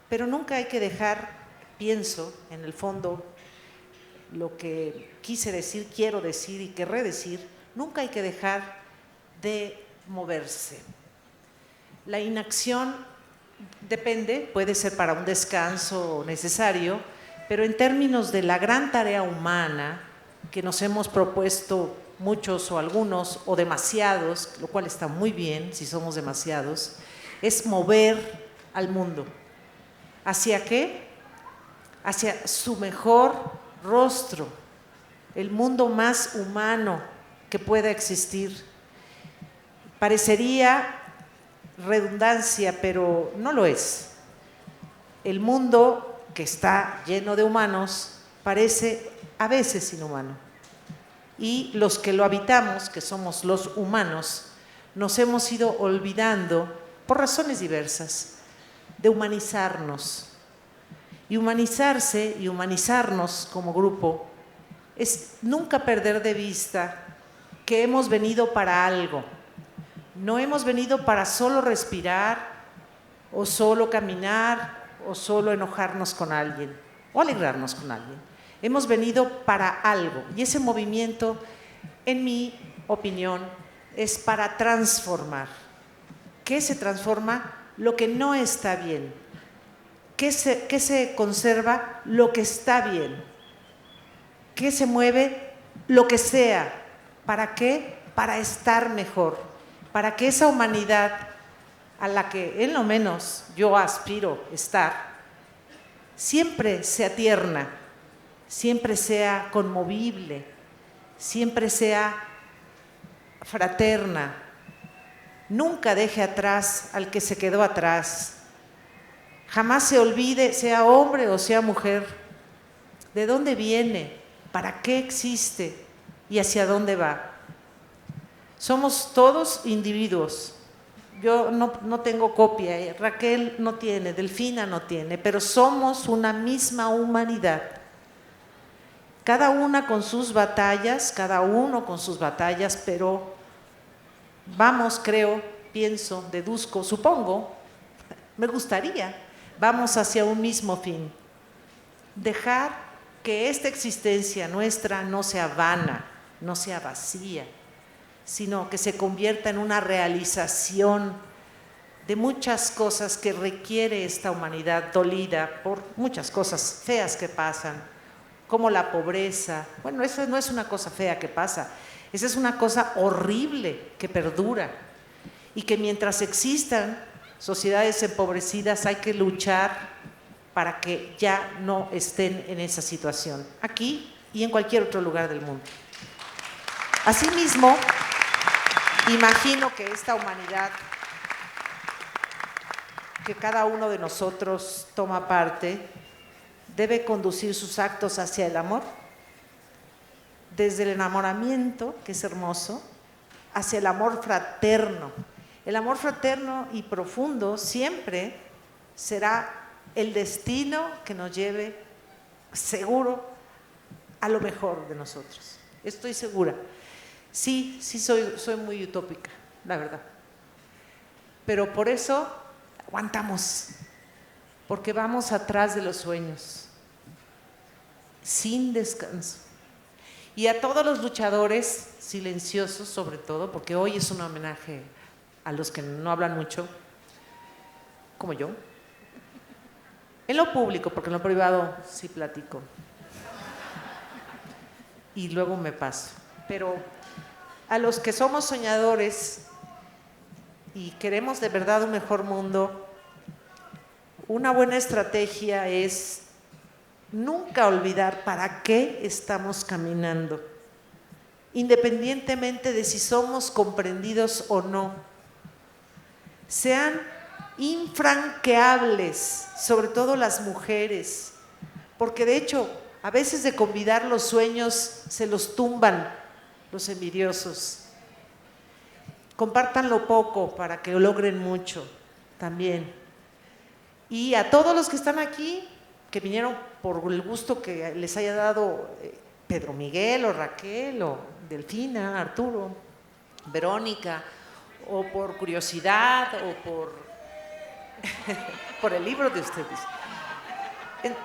S1: pero nunca hay que dejar, pienso, en el fondo, lo que quise decir, quiero decir y querré decir, nunca hay que dejar de moverse. La inacción depende, puede ser para un descanso necesario, pero en términos de la gran tarea humana que nos hemos propuesto muchos o algunos o demasiados, lo cual está muy bien si somos demasiados, es mover al mundo. ¿Hacia qué? Hacia su mejor rostro, el mundo más humano que pueda existir. Parecería redundancia, pero no lo es. El mundo que está lleno de humanos parece a veces inhumano. Y los que lo habitamos, que somos los humanos, nos hemos ido olvidando, por razones diversas, de humanizarnos. Y humanizarse y humanizarnos como grupo es nunca perder de vista que hemos venido para algo. No hemos venido para solo respirar o solo caminar o solo enojarnos con alguien o alegrarnos con alguien. Hemos venido para algo y ese movimiento, en mi opinión, es para transformar. ¿Qué se transforma? Lo que no está bien. ¿Qué se conserva? Lo que está bien. ¿Qué se mueve? Lo que sea. ¿Para qué? Para estar mejor. Para que esa humanidad a la que en lo menos yo aspiro estar, siempre sea tierna, siempre sea conmovible, siempre sea fraterna, nunca deje atrás al que se quedó atrás, jamás se olvide, sea hombre o sea mujer, de dónde viene, para qué existe y hacia dónde va. Somos todos individuos. Yo no tengo copia, Raquel no tiene, Delfina no tiene, pero somos una misma humanidad. Cada una con sus batallas, cada uno con sus batallas, pero vamos, creo, pienso, deduzco, supongo, me gustaría, vamos hacia un mismo fin. Dejar que esta existencia nuestra no sea vana, no sea vacía, sino que se convierta en una realización de muchas cosas que requiere esta humanidad dolida por muchas cosas feas que pasan, como la pobreza. Bueno, eso no es una cosa fea que pasa, esa es una cosa horrible que perdura y que mientras existan sociedades empobrecidas hay que luchar para que ya no estén en esa situación, aquí y en cualquier otro lugar del mundo. Asimismo, imagino que esta humanidad que cada uno de nosotros toma parte debe conducir sus actos hacia el amor, desde el enamoramiento, que es hermoso, hacia el amor fraterno. El amor fraterno y profundo siempre será el destino que nos lleve seguro a lo mejor de nosotros. Estoy segura. Sí, soy muy utópica, la verdad. Pero por eso aguantamos, porque vamos atrás de los sueños, sin descanso. Y a todos los luchadores silenciosos, sobre todo, porque hoy es un homenaje a los que no hablan mucho, como yo. En lo público, porque en lo privado sí platico. Y luego me paso. Pero a los que somos soñadores y queremos de verdad un mejor mundo, una buena estrategia es nunca olvidar para qué estamos caminando, independientemente de si somos comprendidos o no. Sean infranqueables, sobre todo las mujeres, porque de hecho a veces de convidar los sueños se los tumban los envidiosos. Compártanlo poco para que logren mucho también. Y a todos los que están aquí, que vinieron por el gusto que les haya dado Pedro Miguel o Raquel o Delfina, Arturo, Verónica, o por curiosidad o por el libro de ustedes.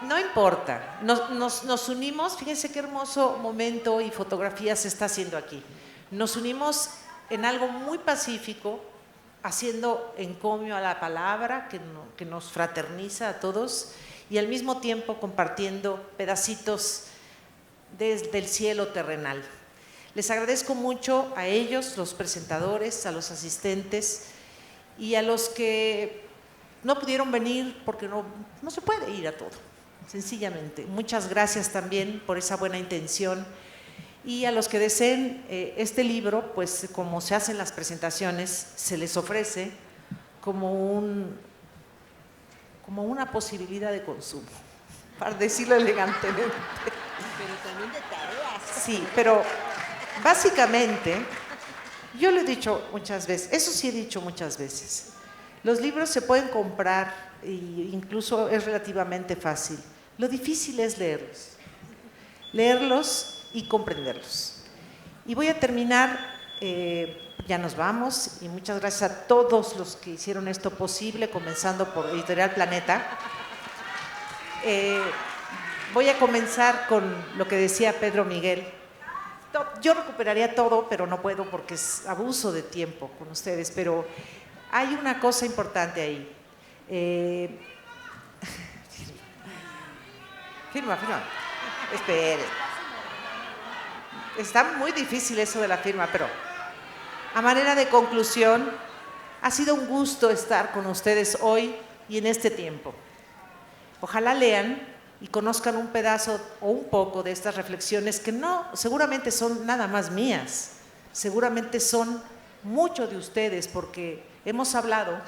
S1: No importa, nos unimos, fíjense qué hermoso momento y fotografía se está haciendo aquí. Nos unimos en algo muy pacífico, haciendo encomio a la palabra que nos fraterniza a todos y al mismo tiempo compartiendo pedacitos desde el cielo terrenal. Les agradezco mucho a ellos, los presentadores, a los asistentes y a los que no pudieron venir porque no se puede ir a todo, sencillamente. Muchas gracias también por esa buena intención. Y a los que deseen este libro, pues como se hacen las presentaciones, se les ofrece como una posibilidad de consumo, para decirlo elegantemente.
S5: Pero también de tareas.
S1: Sí, pero básicamente, yo lo he dicho muchas veces, eso sí he dicho muchas veces, los libros se pueden comprar e incluso es relativamente fácil. Lo difícil es leerlos y comprenderlos. Y voy a terminar, ya nos vamos, y muchas gracias a todos los que hicieron esto posible, comenzando por Editorial Planeta. Voy a comenzar con lo que decía Pedro Miguel. Yo recuperaría todo, pero no puedo porque es abuso de tiempo con ustedes, pero hay una cosa importante ahí. Firma. Espere. Está muy difícil eso de la firma, pero a manera de conclusión, ha sido un gusto estar con ustedes hoy y en este tiempo. Ojalá lean y conozcan un pedazo o un poco de estas reflexiones que no seguramente son nada más mías, seguramente son mucho de ustedes, porque hemos hablado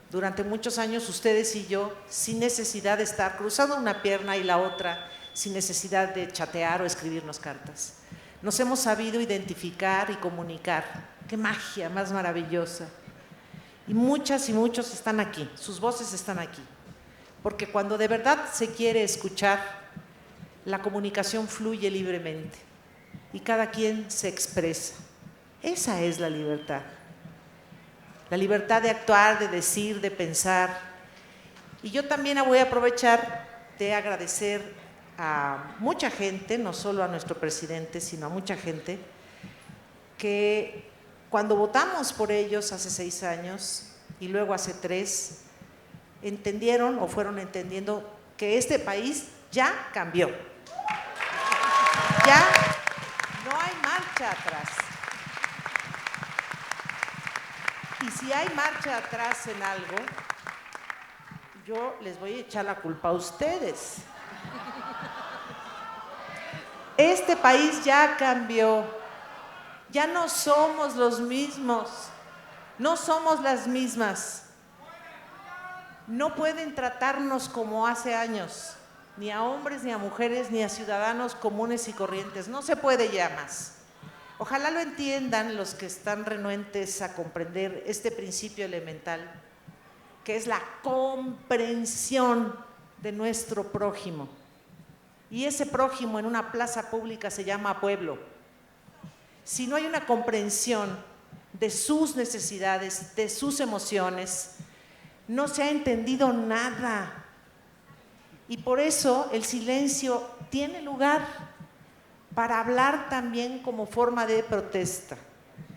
S1: durante muchos años ustedes y yo sin necesidad de estar cruzando una pierna y la otra, sin necesidad de chatear o escribirnos cartas. Nos hemos sabido identificar y comunicar. ¡Qué magia más maravillosa! Y muchas y muchos están aquí, sus voces están aquí. Porque cuando de verdad se quiere escuchar, la comunicación fluye libremente y cada quien se expresa. Esa es la libertad. La libertad de actuar, de decir, de pensar. Y yo también voy a aprovechar de agradecer a mucha gente, no solo a nuestro presidente, sino a mucha gente, que cuando votamos por ellos hace 6 años y luego hace 3, entendieron o fueron entendiendo que este país ya cambió. Ya no hay marcha atrás. Y si hay marcha atrás en algo, yo les voy a echar la culpa a ustedes. Este país ya cambió. Ya no somos los mismos. No somos las mismas. No pueden tratarnos como hace años, ni a hombres, ni a mujeres, ni a ciudadanos comunes y corrientes. No se puede ya más. Ojalá lo entiendan los que están renuentes a comprender este principio elemental, que es la comprensión de nuestro prójimo. Y ese prójimo en una plaza pública se llama pueblo. Si no hay una comprensión de sus necesidades, de sus emociones, no se ha entendido nada. Y por eso el silencio tiene lugar para hablar también como forma de protesta.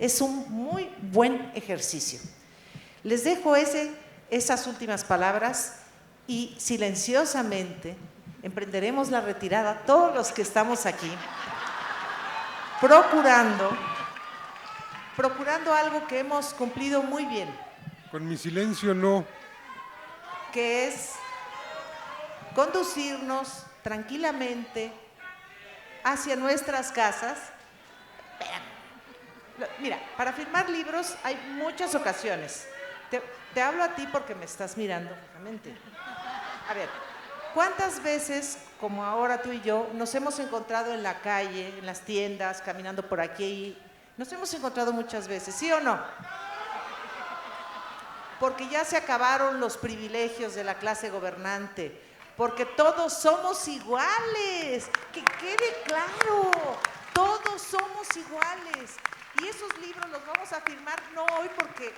S1: Es un muy buen ejercicio. Les dejo esas últimas palabras y silenciosamente emprenderemos la retirada, todos los que estamos aquí, procurando algo que hemos cumplido muy bien.
S2: Con mi silencio no.
S1: Que es conducirnos tranquilamente hacia nuestras casas. Mira, para firmar libros hay muchas ocasiones. Te hablo a ti porque me estás mirando fijamente. A ver, ¿cuántas veces, como ahora tú y yo, nos hemos encontrado en la calle, en las tiendas, caminando por aquí? Nos hemos encontrado muchas veces, ¿sí o no? Porque ya se acabaron los privilegios de la clase gobernante, porque todos somos iguales, que quede claro, todos somos iguales. Y esos libros los vamos a firmar no hoy porque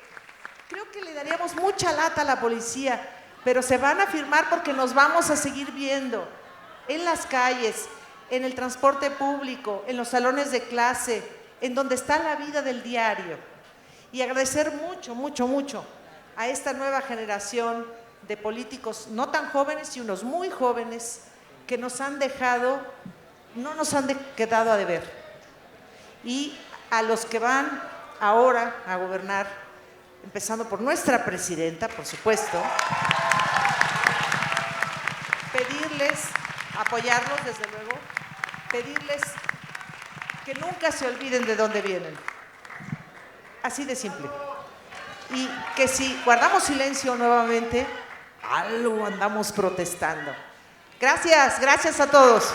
S1: creo que le daríamos mucha lata a la policía, pero se van a firmar porque nos vamos a seguir viendo en las calles, en el transporte público, en los salones de clase, en donde está la vida del diario. Y agradecer mucho a esta nueva generación de políticos no tan jóvenes y unos muy jóvenes que nos han dejado, no nos han quedado a deber. Y a los que van ahora a gobernar, empezando por nuestra presidenta, por supuesto, pedirles, apoyarlos desde luego, pedirles que nunca se olviden de dónde vienen. Así de simple. Y que si guardamos silencio nuevamente, algo andamos protestando. Gracias a todos.